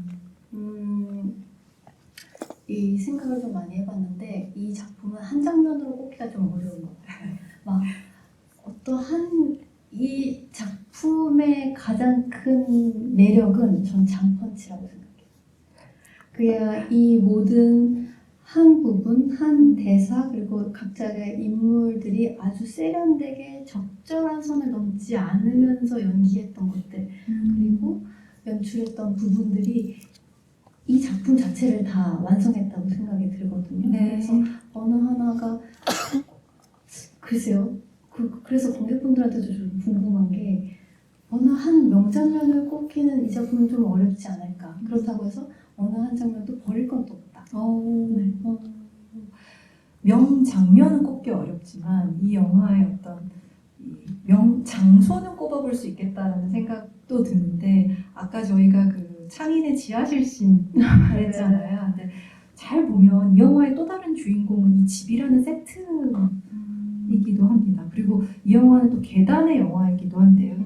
이 생각을 좀 많이 해봤는데 이 작품은 한 장면으로 꼽기가 좀 어려운 것 같아요. 막 어떠한 이 작품의 가장 큰 매력은 전 장펀치라고 생각해요. 그야 이 모든 한 부분, 한 대사 그리고 각자의 인물들이 아주 세련되게 적절한 선을 넘지 않으면서 연기했던 것들 그리고 연출했던 부분들이 이 작품 자체를 다 완성했다고 생각이 들거든요. 그래서 어느 하나가 글쎄요. 그래서 관객분들한테도 좀 궁금한 게 어느 한 명장면을 꼽기는 이 작품은 좀 어렵지 않을까. 그렇다고 해서 어느 한 장면도 버릴 건 또 없다. 네. 명장면은 꼽기 어렵지만 이 영화의 어떤 명장소는 꼽아볼 수 있겠다라는 생각도 드는데 아까 저희가 그 창인의 지하실 씬 했잖아요. 근데 잘 보면 이 영화의 또 다른 주인공은 이 집이라는 세트이기도 합니다. 그리고 이 영화는 또 계단의 영화이기도 한데요.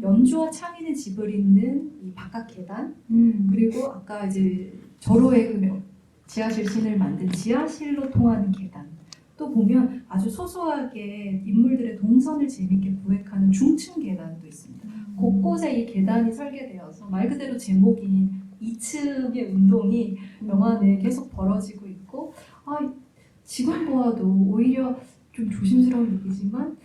연주와 창인의 집을 잇는 이 바깥 계단 그리고 아까 이제 절호의 그 지하실 씬을 만든 지하실로 통하는 계단 또 보면 아주 소소하게 인물들의 동선을 재밌게 구획하는 중층 계단도 있습니다. 곳곳에 이 계단이 설계되어서 말 그대로 제목인 2층의 운동이 영화 내에 계속 벌어지고 있고 지금 보아도 오히려 좀 조심스러운 얘기지만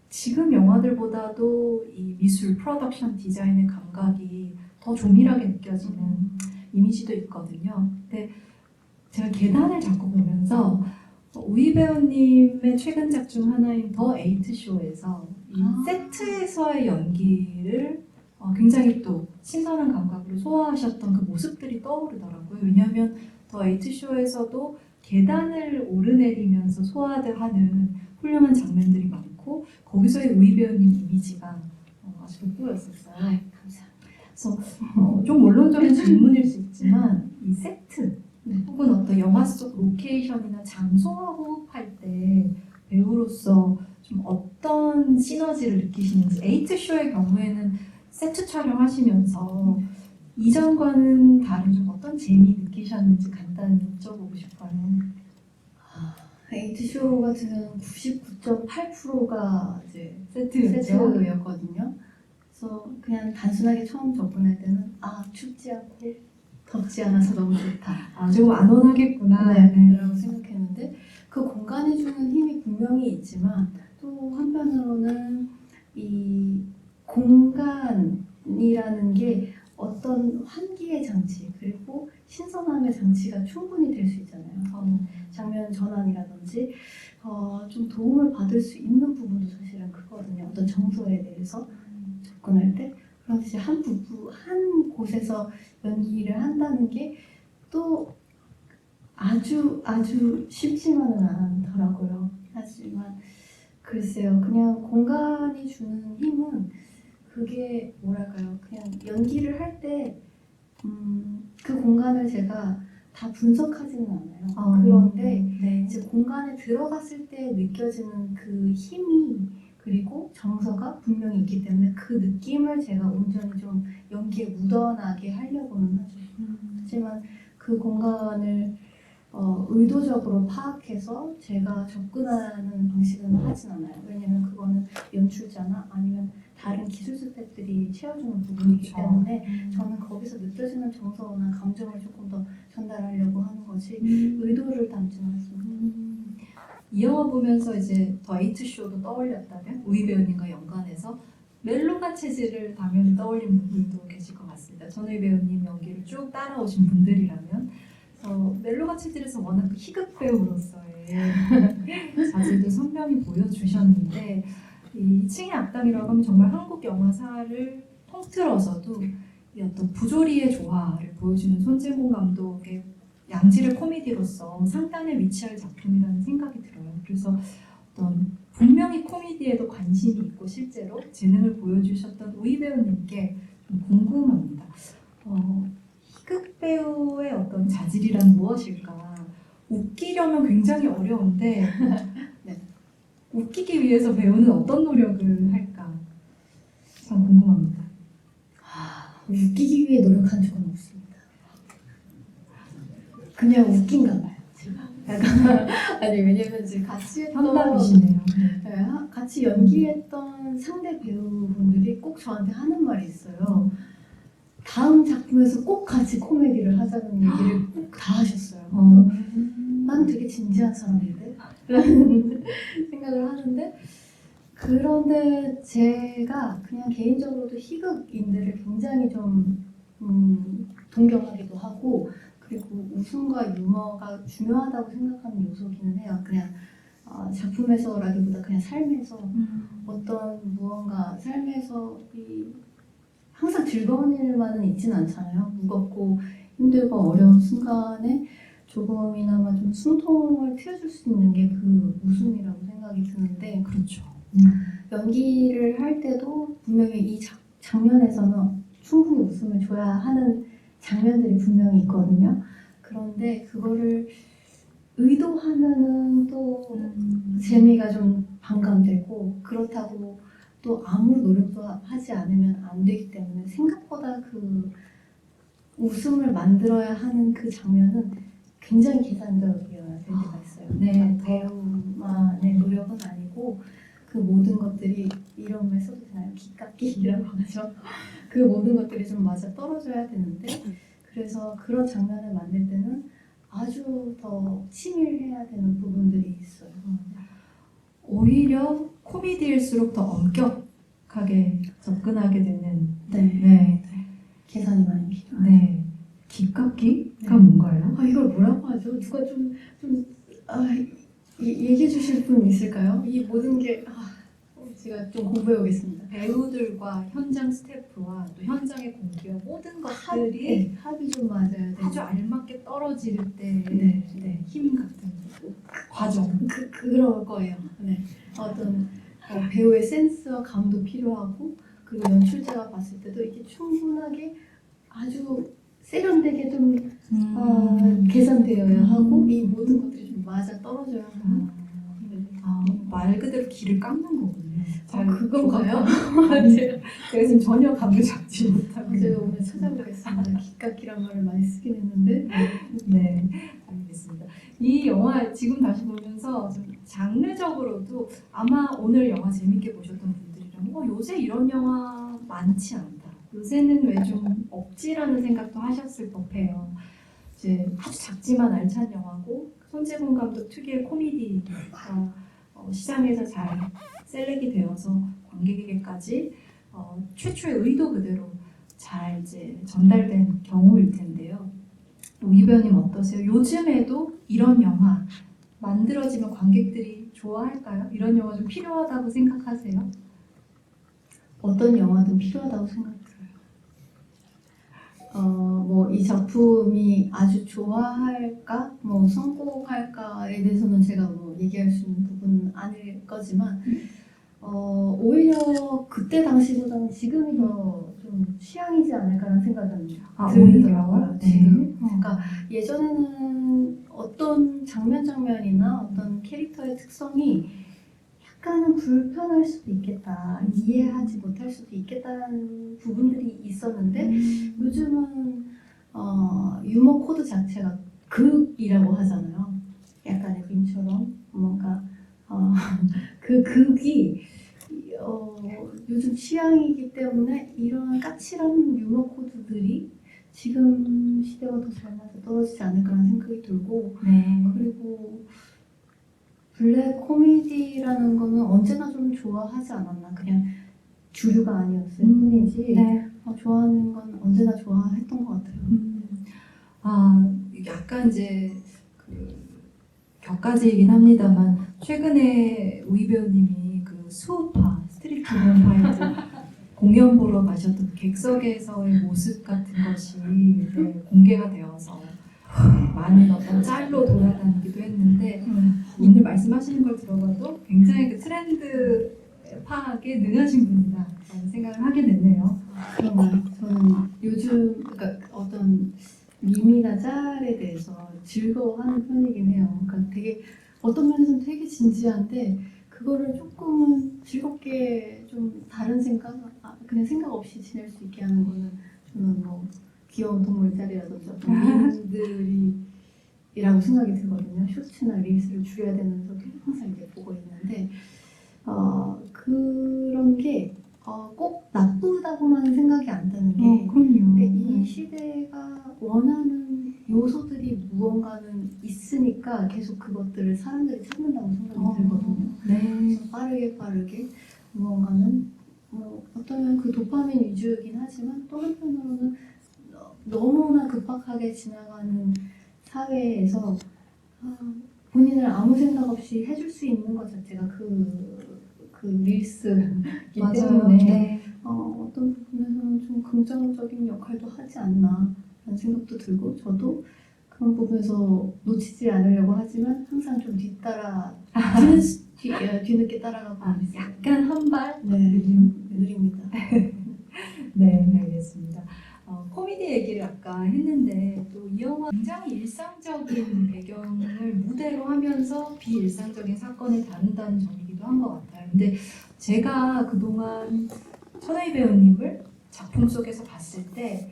지금 영화들보다도 이 미술, 프로덕션 디자인의 감각이 더 조밀하게 느껴지는 이미지도 있거든요. 근데 제가 계단을 자꾸 보면서 우희 배우님의 최근작 중 하나인 더 에이트 쇼에서 이 세트에서의 연기를 굉장히 또 신선한 감각으로 소화하셨던 그 모습들이 떠오르더라고요. 왜냐하면 더 에이트 쇼에서도 계단을 오르내리면서 소화하는 훌륭한 장면들이 많고 거기서의 우희 배우님 이미지가 아주 돋보였었어요. 감사합니다. 그래서 좀 원론적인 질문일 수 있지만 이 세트 혹은 어떤 영화 속 로케이션이나 장소와 호흡할 때 배우로서 좀 어떤 시너지를 느끼시는지 에이트 쇼의 경우에는 세트 촬영하시면서 이전과는 다른 좀 어떤 재미 느끼셨는지 간단히 여쭤보고 싶어요. 에이트쇼 같은 경우는 99.8%가 이제 세트였죠? 세트였거든요. 그래서 그냥 단순하게 처음 접근할 때는 춥지 않고 덥지 않아서 너무 좋다. 좀 안온하겠구나. 라고 생각했는데 그 공간이 주는 힘이 분명히 있지만 또 한편으로는 이 공간이라는 게 어떤 환기의 장치 그리고 신선함의 장치가 충분히 될 수 있잖아요. 장면 전환이라든지 좀 도움을 받을 수 있는 부분도 사실은 크거든요. 어떤 정서에 대해서 접근할 때 그럼 이제 한 곳에서 연기를 한다는 게 또 아주 쉽지만은 않더라고요. 하지만 글쎄요, 그냥 공간이 주는 힘은 그게 뭐랄까요? 그냥 연기를 할 때 그 공간을 제가 다 분석하지는 않아요. 그런데 이제 공간에 들어갔을 때 느껴지는 그 힘이 그리고 정서가 분명히 있기 때문에 그 느낌을 제가 온전히 좀 연기에 묻어나게 하려고는 하죠. 하지만 그 공간을 의도적으로 파악해서 제가 접근하는 방식은 하진 않아요. 왜냐면 그거는 연출자나 아니면 다른 기술 스태프들이 채워주는 부분이기 그렇죠. 때문에 저는 거기서 느껴지는 정서나 감정을 조금 더 전달하려고 하는 거지 의도를 담지는 않습니다. 이 영화 보면서 이제 더 에이트 쇼도 떠올렸다면 우희 배우님과 연관해서 멜로가 체질을 당연히 떠올린 분들도 계실 것 같습니다. 전우희 배우님 연기를 쭉 따라오신 분들이라면 멜로가 체질에서 워낙 그 희극 배우로서의 자질도 선명히 보여주셨는데 이 층의 악당이라고 하면 정말 한국 영화사를 통틀어서도 이 어떤 부조리의 조화를 보여주는 손재공 감독의 양질의 코미디로서 상단에 위치할 작품이라는 생각이 들어요. 그래서 어떤 분명히 코미디에도 관심이 있고 실제로 재능을 보여주셨던 우희 배우님께 좀 궁금합니다. 희극 배우의 어떤 자질이란 무엇일까? 웃기려면 굉장히 어려운데 네. 웃기기 위해서 배우는 어떤 노력을 할까? 참 궁금합니다. 웃기기 위해 노력한 적은 없습니다. 그냥 웃긴가 봐요. 제가. 약간 아니 왜냐면 지금 같이 했던 현답이시네요. 네, 같이 연기했던 상대 배우분들이 꼭 저한테 하는 말이 있어요. 다음 작품에서 꼭 같이 코미디를 하자는 얘기를 꼭 다 하셨어요. 난 되게 진지한 사람인데? 라는 생각을 하는데 그런데 제가 그냥 개인적으로도 희극인들을 굉장히 좀 동경하기도 하고 그리고 웃음과 유머가 중요하다고 생각하는 요소기는 해요. 그냥 작품에서라기보다 그냥 삶에서 어떤 무언가 삶에서 항상 즐거운 일만은 있지는 않잖아요. 무겁고 힘들고 어려운 순간에 조금이나마 좀 숨통을 트여줄 수 있는 게 그 웃음이라고 생각이 드는데 그렇죠. 연기를 할 때도 분명히 이 장면에서는 충분히 웃음을 줘야 하는 장면들이 분명히 있거든요. 그런데 그거를 의도하면은 또 재미가 좀 반감되고 그렇다고 또 아무 노력도 하지 않으면 안 되기 때문에 생각보다 그 웃음을 만들어야 하는 그 장면은 굉장히 계산적이어야 될 때가 있어요. 네. 배우만의 노력은 아니고 그 모든 것들이 이런 말 써도 되나요? 기깎기라고 하죠. 그 모든 것들이 좀 맞아 떨어져야 되는데 그래서 그런 장면을 만들 때는 아주 더 치밀해야 되는 부분들이 있어요. 오히려 코미디일수록 더 엄격하게 접근하게 되는 네. 계산이 많이 필요해요. 네. 기깎기가 네. 뭔가요? 이걸 뭐라고 하죠? 누가 얘기해 주실 분 있을까요? 이 모든 게 제가 좀 공부해 오겠습니다. 배우들과 현장 스태프와 또 현장의 공기와 모든 것들이 합이 좀 맞아야 돼요. 아주 알맞게 떨어질 때의 네. 힘 같은 과정. 그럴 거예요. 네. 어떤 배우의 센스와 감도 필요하고 그리고 연출자가 봤을 때도 이게 충분하게 아주 세련되게 좀 계산되어야 하고 이 모든 것들이 좀 맞아 떨어져야 하는 말 그대로 기를 깎는 거군요. 그건가요? 제가 지금 전혀 감을 잡지 못하고 제가 오늘 찾아보겠습니다. 기깎기란 말을 많이 쓰긴 했는데 네, 알겠습니다. 이 영화 지금 다시 보면서 좀 장르적으로도 아마 오늘 영화 재밌게 보셨던 분들이라면 요새 이런 영화 많지 않다. 요새는 왜 좀 없지라는 생각도 하셨을 법해요. 이제 아주 작지만 알찬 영화고 손재gun 감독 특유의 코미디가 시장에서 잘 셀렉이 되어서 관객에게까지 최초의 의도 그대로 잘 이제 전달된 경우일 텐데요. 이 배우님 어떠세요? 요즘에도 이런 영화 만들어지면 관객들이 좋아할까요? 이런 영화 좀 필요하다고 생각하세요? 어떤 영화든 필요하다고 생각해요. 이 작품이 아주 좋아할까, 성공할까에 대해서는 제가 얘기할 수 있는 부분은 아닐 거지만, 오히려 그때 당시보다는 지금이 더 좀 취향이지 않을까라는 생각은 들더라고요. 지금. 그러니까 예전에는 어떤 장면이나 어떤 캐릭터의 특성이 약간은 불편할 수도 있겠다, 이해하지 못할 수도 있겠다는 부분들이 있었는데 요즘은 유머 코드 자체가 극이라고 하잖아요. 약간의 밈처럼 뭔가 그 극이 요즘 취향이기 때문에 이런 까칠한 유머 코드들이 지금 시대와 더 잘 맞아 떨어지지 않을까라는 생각이 들고 네. 그리고 블랙 코미디라는 거는 언제나 좀 좋아하지 않았나 그냥 주류가 아니었을 뿐이지 네. 좋아하는 건 언제나 좋아했던 것 같아요. 약간 이제 그 격가지이긴 합니다만 최근에 우희 배우님이 그 수우파 스트리트 우먼 파이트 공연 보러 가셨던 객석에서의 모습 같은 것이 이제 공개가 되어서 많은 어떤 짤로 돌아다니기도 했는데 오늘 말씀하시는 걸 들어봐도 굉장히 그 트렌드 파악에 능하신 분이다라는 생각을 하게 됐네요. 그런가요? 저는 요즘 그러니까 어떤 밈이나 짤에 대해서 즐거워하는 편이긴 해요. 그러니까 되게 어떤 면에서는 되게 진지한데 그거를 조금은 즐겁게 좀 다른 생각, 그냥 생각 없이 지낼 수 있게 하는 거는 저는 뭐 귀여운 동물 짤이라든지 어떤 밈들이라고 생각이 들거든요. 쇼츠나 릴스를 줄여야 되면서도 항상 이제 보고 있는데 그런 게 꼭 나쁘다고만 생각이 안 드는 게 그럼요. 이 시대가 원하는 요소들이 무언가는 있으니까 계속 그것들을 사람들이 찾는다고 생각이 들거든요. 네. 빠르게 무언가는 어쩌면 그 도파민 위주이긴 하지만 또 한편으로는 너무나 급박하게 지나가는 사회에서 본인을 아무 생각 없이 해줄 수 있는 것 자체가 그 릴스이기 때문에 네. 어떤 부분에서는 좀 긍정적인 역할도 하지 않나 라는 생각도 들고 저도 그런 부분에서 놓치지 않으려고 하지만 항상 좀 뒤늦게 따라가고 있어요. 약간 한 발? 네, 느립니다. 네, 알겠습니다. 코미디 얘기를 아까 했는데 또 이 영화 굉장히 일상적인 배경을 무대로 하면서 비일상적인 사건을 다룬다는 점이기도 한 것 같아요. 근데 제가 그동안 천하희 배우님을 작품 속에서 봤을 때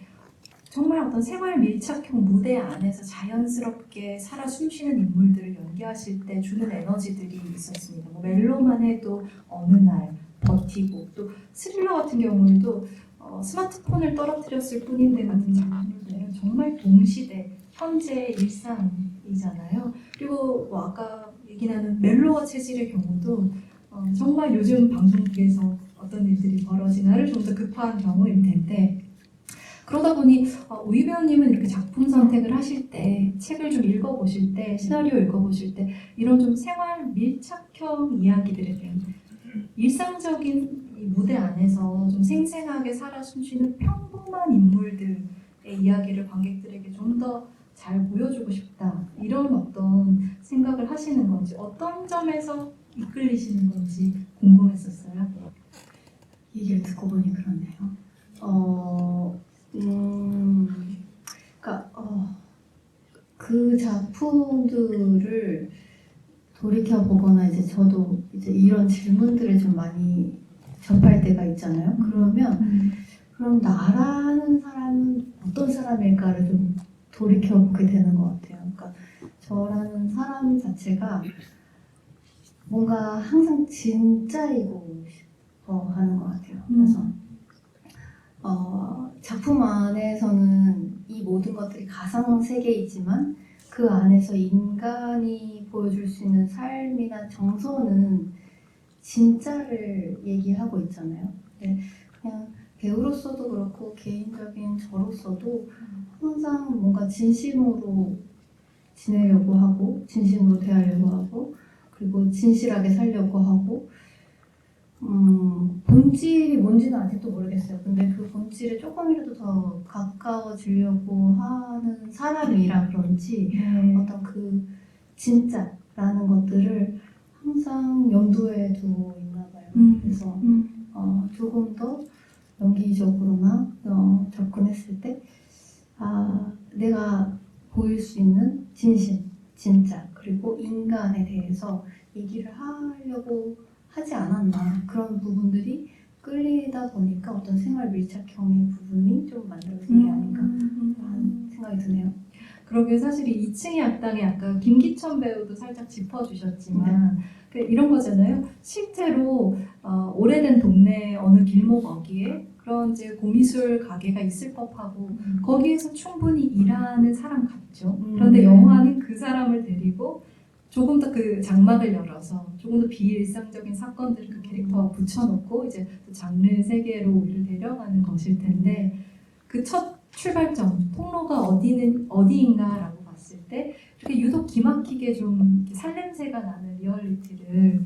정말 어떤 생활 밀착형 무대 안에서 자연스럽게 살아 숨쉬는 인물들을 연기하실 때 주는 에너지들이 있었습니다. 뭐 멜로만 해도 어느 날 버티고 또 스릴러 같은 경우에도 스마트폰을 떨어뜨렸을 뿐인데 같은 작품을 보면 정말 동시대 현재 일상이잖아요. 그리고 뭐 아까 얘기 나눈 멜로와 체질의 경우도 정말 요즘 방송국에서 어떤 일들이 벌어지나를 좀 더 급한 경우일 텐데 그러다 보니 우희 배우님은 이렇게 작품 선택을 하실 때 책을 좀 읽어보실 때 시나리오 읽어보실 때 이런 좀 생활 밀착형 이야기들에 대한 일상적인 이 무대 안에서 좀 생생하게 살아 숨쉬는 평범한 인물들의 이야기를 관객들에게 좀 더 잘 보여주고 싶다 이런 어떤 생각을 하시는 건지 어떤 점에서 이끌리시는 건지 궁금했었어요. 얘기를 듣고 보니 그렇네요. 그러니까 그 작품들을 돌이켜 보거나 이제 저도 이제 이런 질문들을 좀 많이 접할 때가 있잖아요. 그럼 나라는 사람은 어떤 사람일까를 좀 돌이켜 보게 되는 것 같아요. 그러니까 저라는 사람 자체가 뭔가 항상 진짜이고 싶어 하는 것 같아요. 그래서 작품 안에서는 이 모든 것들이 가상 세계이지만 그 안에서 인간이 보여줄 수 있는 삶이나 정서는 진짜를 얘기하고 있잖아요. 근데 그냥 배우로서도 그렇고 개인적인 저로서도 항상 뭔가 진심으로 지내려고 하고 진심으로 대하려고 하고 그리고 진실하게 살려고 하고 본질이 뭔지는 아직도 모르겠어요. 근데 그 본질에 조금이라도 더 가까워지려고 하는 사람이라 그런지 어떤 그 진짜라는 것들을 항상 염두에 두고 있나 봐요. 그래서 조금 더 연기적으로나 접근했을 때 내가 보일 수 있는 진심, 진짜 그리고 인간에 대해서 얘기를 하려고 하지 않았나 그런 부분들이 끌리다 보니까 어떤 생활 밀착형의 부분이 좀 만들어진 게 아닌가 하는 생각이 드네요. 그러게 사실 이 2층의 악당에 아까 김기천 배우도 살짝 짚어주셨지만 이런 거잖아요. 실제로 오래된 동네 어느 길목 어귀에 그런 이제 고미술 가게가 있을 법하고 거기에서 충분히 일하는 사람 같죠. 그런데 영화는 그 사람을 데리고 조금 더 그 장막을 열어서 조금 더 비일상적인 사건들을 그 캐릭터와 붙여놓고 이제 장르 세계로 우리를 데려가는 것일 텐데 그 첫 출발점 통로가 어디인가라고 봤을 때 이렇게 유독 기막히게 좀 이렇게 살냄새가 나는 리얼리티를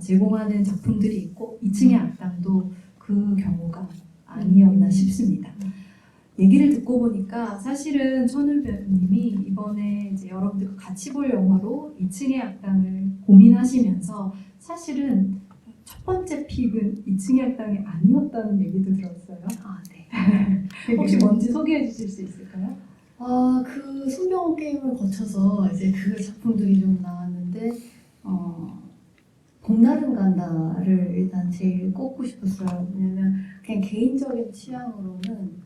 제공하는 작품들이 있고 2층의 악당도 그 경우가 아니었나 싶습니다. 얘기를 듣고 보니까 사실은 천을 배우님이 이번에 이제 여러분들과 같이 볼 영화로 2층의 악당을 고민하시면서 사실은 첫 번째 픽은 2층의 악당이 아니었다는 얘기도 들었어요. 아, 네. 혹시 뭔지 소개해 주실 수 있을까요? 그 손병호 게임을 거쳐서 이제 그 작품들이 좀 나왔는데 봄날은 간다를 일단 제일 꼽고 싶었어요. 왜냐면 그냥 개인적인 취향으로는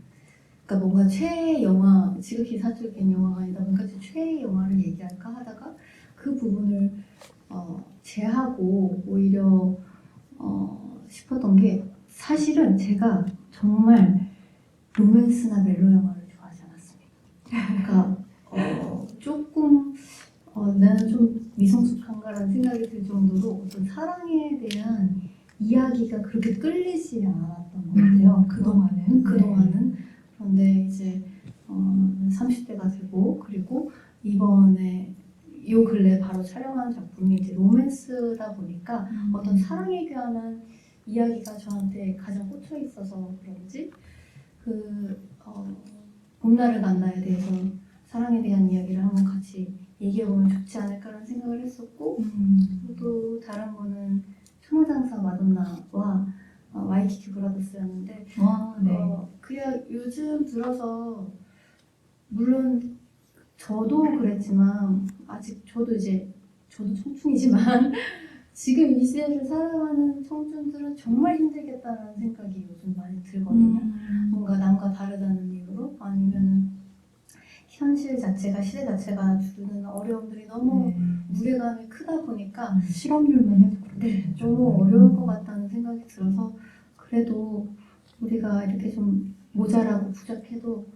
그러니까 뭔가 최애 영화, 지극히 사적인 영화가 아니다 보니까 최애 영화를 얘기할까 하다가 그 부분을 제하고 오히려 싶었던 게 사실은 제가 정말 로맨스나 멜로 영화를 좋아하지 않았습니다. 그러니까 조금 나는 좀 미성숙한가라는 생각이 들 정도로 어떤 사랑에 대한 이야기가 그렇게 끌리지 않았던 것 같아요. 그동안은. 그런데 이제 30대가 되고 그리고 이번에 요 근래 바로 촬영한 작품이 이제 로맨스다 보니까 어떤 사랑에 관한 이야기가 저한테 가장 꽂혀 있어서 그런지 봄날을 간다에 대해서 사랑에 대한 이야기를 한번 같이 얘기해보면 좋지 않을까라는 생각을 했었고 또 다른 거는 천하장사 마돈나와 와이키키 브라더스였는데 그냥 요즘 들어서 물론 저도 그랬지만 아직 저도 청춘이지만 지금 이 시대를 살아가는 청춘들은 정말 힘들겠다는 생각이 요즘 많이 들거든요. 뭔가 남과 다르다는 이유로 아니면 현실 자체가 시대 자체가 주는 어려움들이 너무 무게감이 크다 보니까 실업률만 해도 그렇게 너무 어려울 것 같다는 생각이 들어서 그래도 우리가 이렇게 좀 모자라고 부족해도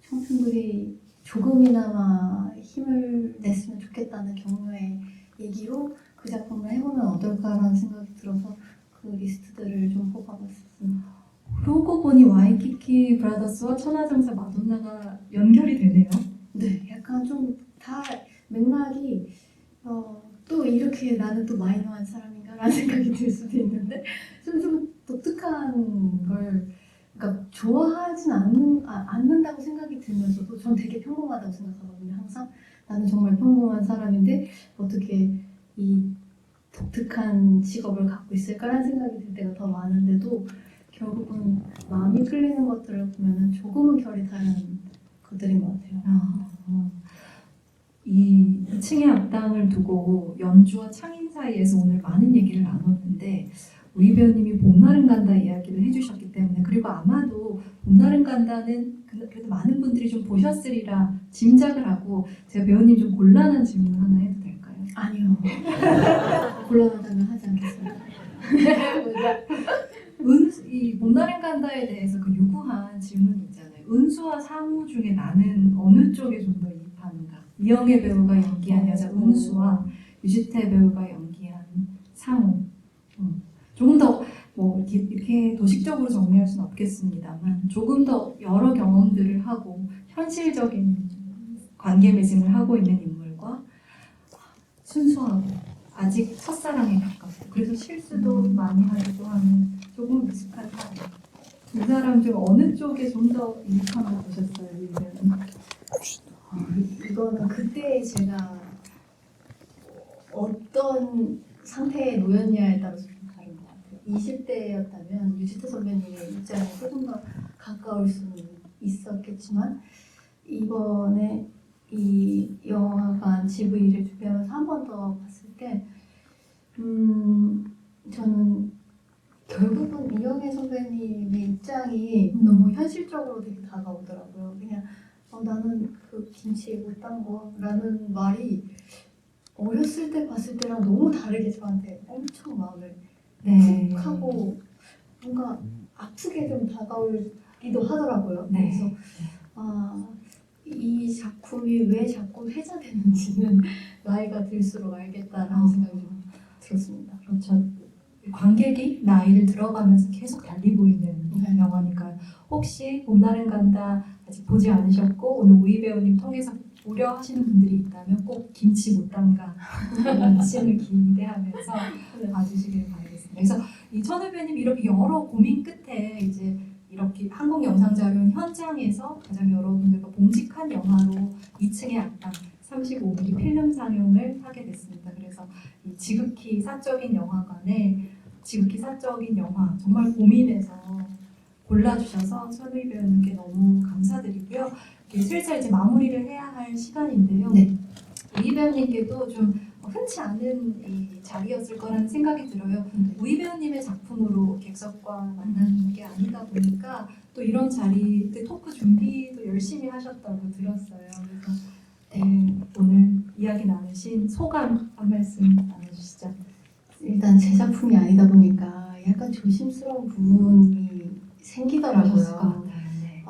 청춘들이 조금이나마 힘을 냈으면 좋겠다는 격려의 얘기로 그 작품을 해보면 어떨까라는 생각이 들어서 그 리스트들을 좀 뽑아봤습니다. 그러고 보니 와이키키 브라더스와 천하장사 마돈나가 연결이 되네요. 네, 약간 좀 다 맥락이 또 이렇게 나는 또 마이너한 사람인가라는 생각이 들 수도 있는데 좀 독특한 걸 그러니까 좋아하진 않는다고 생각이 들면서도 전 되게 평범하다고 생각하거든요. 항상 나는 정말 평범한 사람인데 어떻게 이 독특한 직업을 갖고 있을까라는 생각이 들 때가 더 많은데도 결국은 마음이 끌리는 것들을 보면은 조금은 결이 다른 것들인 것 같아요. 이 2층의 악당을 두고 연주와 창인 사이에서 오늘 많은 얘기를 나눴는데 우리 배우님이 봄날은 간다 이야기를 해주셨기 때문에 그리고 아마도 봄날은 간다는 그래도 많은 분들이 좀 보셨으리라 짐작을 하고 제가 배우님 좀 곤란한 질문 하나 해도 될까요? 아니요. 곤란하다면 하지 않겠습니다. 이 봄날은 간다에 대해서 그 유구한 질문이 있잖아요. 은수와 상우 중에 나는 어느 쪽에 좀 더 이입하는가? 이영애 배우가 연기한 여자 은수와 유지태 배우가 연기한 상우. 조금 더 뭐 이렇게 도식적으로 정리할 수는 없겠습니다만 조금 더 여러 경험들을 하고 현실적인 관계 맺음을 하고 있는 인물과 순수하고 아직 첫사랑에 가깝고 그래서 실수도 많이 하기도 하는 조금 미숙한 사람. 이 사람 중 어느 쪽에 좀 더 이입한 거 보셨어요? 이거는 그때 제가 어떤 상태에 놓였냐에 따라서 좀 다른 것 같아요. 20대였다면 유지태 선배님의 입장에 조금 더 가까울 수는 있었겠지만 이번에 이 영화관 GV를 준비하면서 한 번 더 봤을 때 저는 결국은 이영애 선배님의 입장이 너무 현실적으로 되게 다가오더라고요. 그냥 나는 그 김치 못 담궈라는 말이 어렸을 때 봤을 때랑 너무 다르게 저한테 엄청 마음을 네. 하고 뭔가 아프게 좀 다가오기도 하더라고요. 네. 그래서 이 작품이 왜 자꾸 회자되는지는 나이가 들수록 알겠다라는 생각이 좀 들었습니다. 그렇죠. 관객이 나이를 들어가면서 계속 달리 보이는 네. 영화니까요. 혹시 봄날은 간다 아직 보지 않으셨고 오늘 우희 배우님 통해서 우려하시는 분들이 있다면 꼭 김치 못 담가 신을 기대하면서 봐주시길 바라겠습니다. 그래서 이 천우 배우님 이렇게 여러 고민 끝에 이제 이렇게 한국영상자료원 현장에서 가장 여러분들과 봉직한 영화로 2층의 악당 35mm 필름 상영을 하게 됐습니다. 그래서 이 지극히 사적인 영화관에 지극히 사적인 영화 정말 고민해서 골라주셔서 천우희 배우님께 너무 감사드리고요. 이렇게 슬슬 이제 마무리를 해야 할 시간인데요. 네. 우희 배우님께도 좀 흔치 않은 이 자리였을 거라는 생각이 들어요. 우희 배우님의 작품으로 객석과 만나는 게 아니다 보니까 또 이런 자리 때 토크 준비도 열심히 하셨다고 들었어요. 그래서 오늘 이야기 나누신 소감 한 말씀 나눠주시죠. 일단 제 작품이 아니다 보니까 약간 조심스러운 부분이 생기더라고요. 네.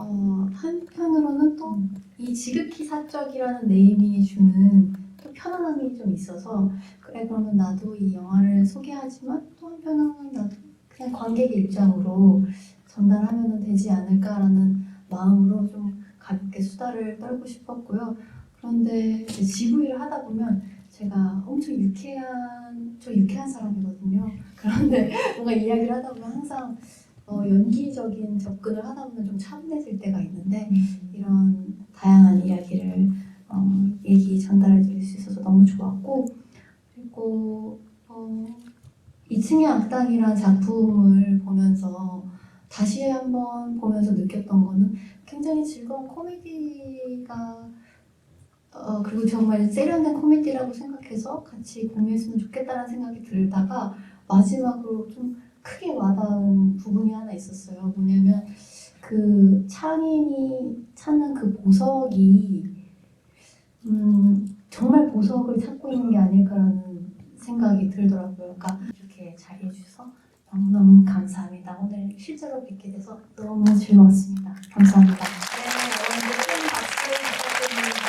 한편으로는 또 이 지극히 사적이라는 네이밍이 주는 또 편안함이 좀 있어서 그래 그러면 나도 이 영화를 소개하지만 또 한편으로는 나도 그냥 관객의 입장으로 전달하면 되지 않을까라는 마음으로 좀 가볍게 수다를 떨고 싶었고요. 그런데 이제 GV를 하다 보면 제가 엄청 유쾌한 사람이거든요. 그런데 뭔가 이야기를 하다 보면 항상 연기적인 접근을 하다 보면 좀 차분해질 때가 있는데 이런 다양한 이야기를 얘기 전달해 드릴 수 있어서 너무 좋았고 그리고 2층의 악당이란 작품을 보면서 다시 한번 보면서 느꼈던 거는 굉장히 즐거운 코미디가 그리고 정말 세련된 코미디라고 생각해서 같이 공유했으면 좋겠다는 생각이 들다가 마지막으로 좀 크게 와닿은 부분이 하나 있었어요. 뭐냐면 그 찬인이 찾는 그 보석이 정말 보석을 찾고 있는 게 아닐까라는 생각이 들더라고요. 그러니까 이렇게 자리해 주셔서 너무너무 감사합니다. 오늘 실제로 뵙게 돼서 너무 즐거웠습니다. 감사합니다. 네, 오늘 큰 박수 부탁드립니다.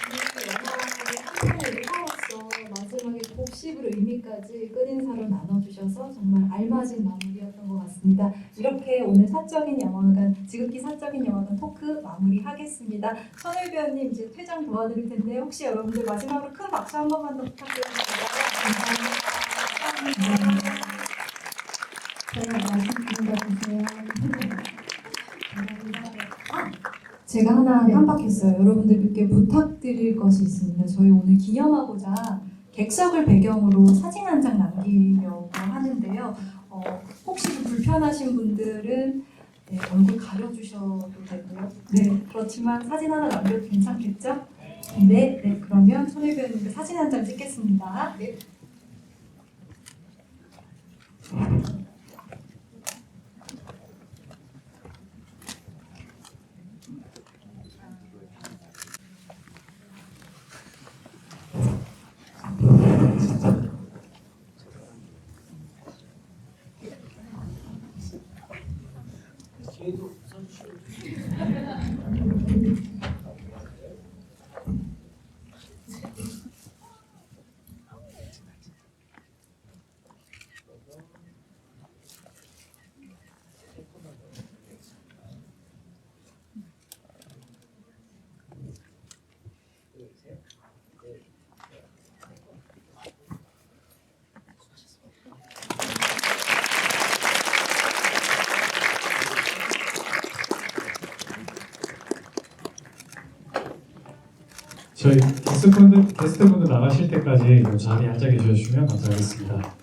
이렇게 영화의 한 편의 일화로서 마지막에 곱씹을 의미까지 끝인사로 나눠주셔서 정말 알맞은 마무리였던 것 같습니다. 이렇게 오늘 사적인 영화관, 지극히 사적인 영화관 토크 마무리하겠습니다. 천우희 배우님 이제 퇴장 도와드릴 텐데 혹시 여러분들 마지막으로 큰 박수 한 번만 더 부탁드립니다. 감사합니다. 제가 말씀드린 거 보세요. 제가 하나 네. 깜빡했어요. 여러분들께 부탁드릴 것이 있습니다. 저희 오늘 기념하고자 객석을 배경으로 사진 한 장 남기려고 하는데요. 혹시 좀 불편하신 분들은 얼굴 가려주셔도 되고요. 네, 그렇지만 사진 하나 남겨도 괜찮겠죠? 네, 그러면 천우희 배우님께 사진 한 장 찍겠습니다. 네. 저희 게스트분들 나가실 때까지 이 자리에 앉아 계셔주시면 감사하겠습니다.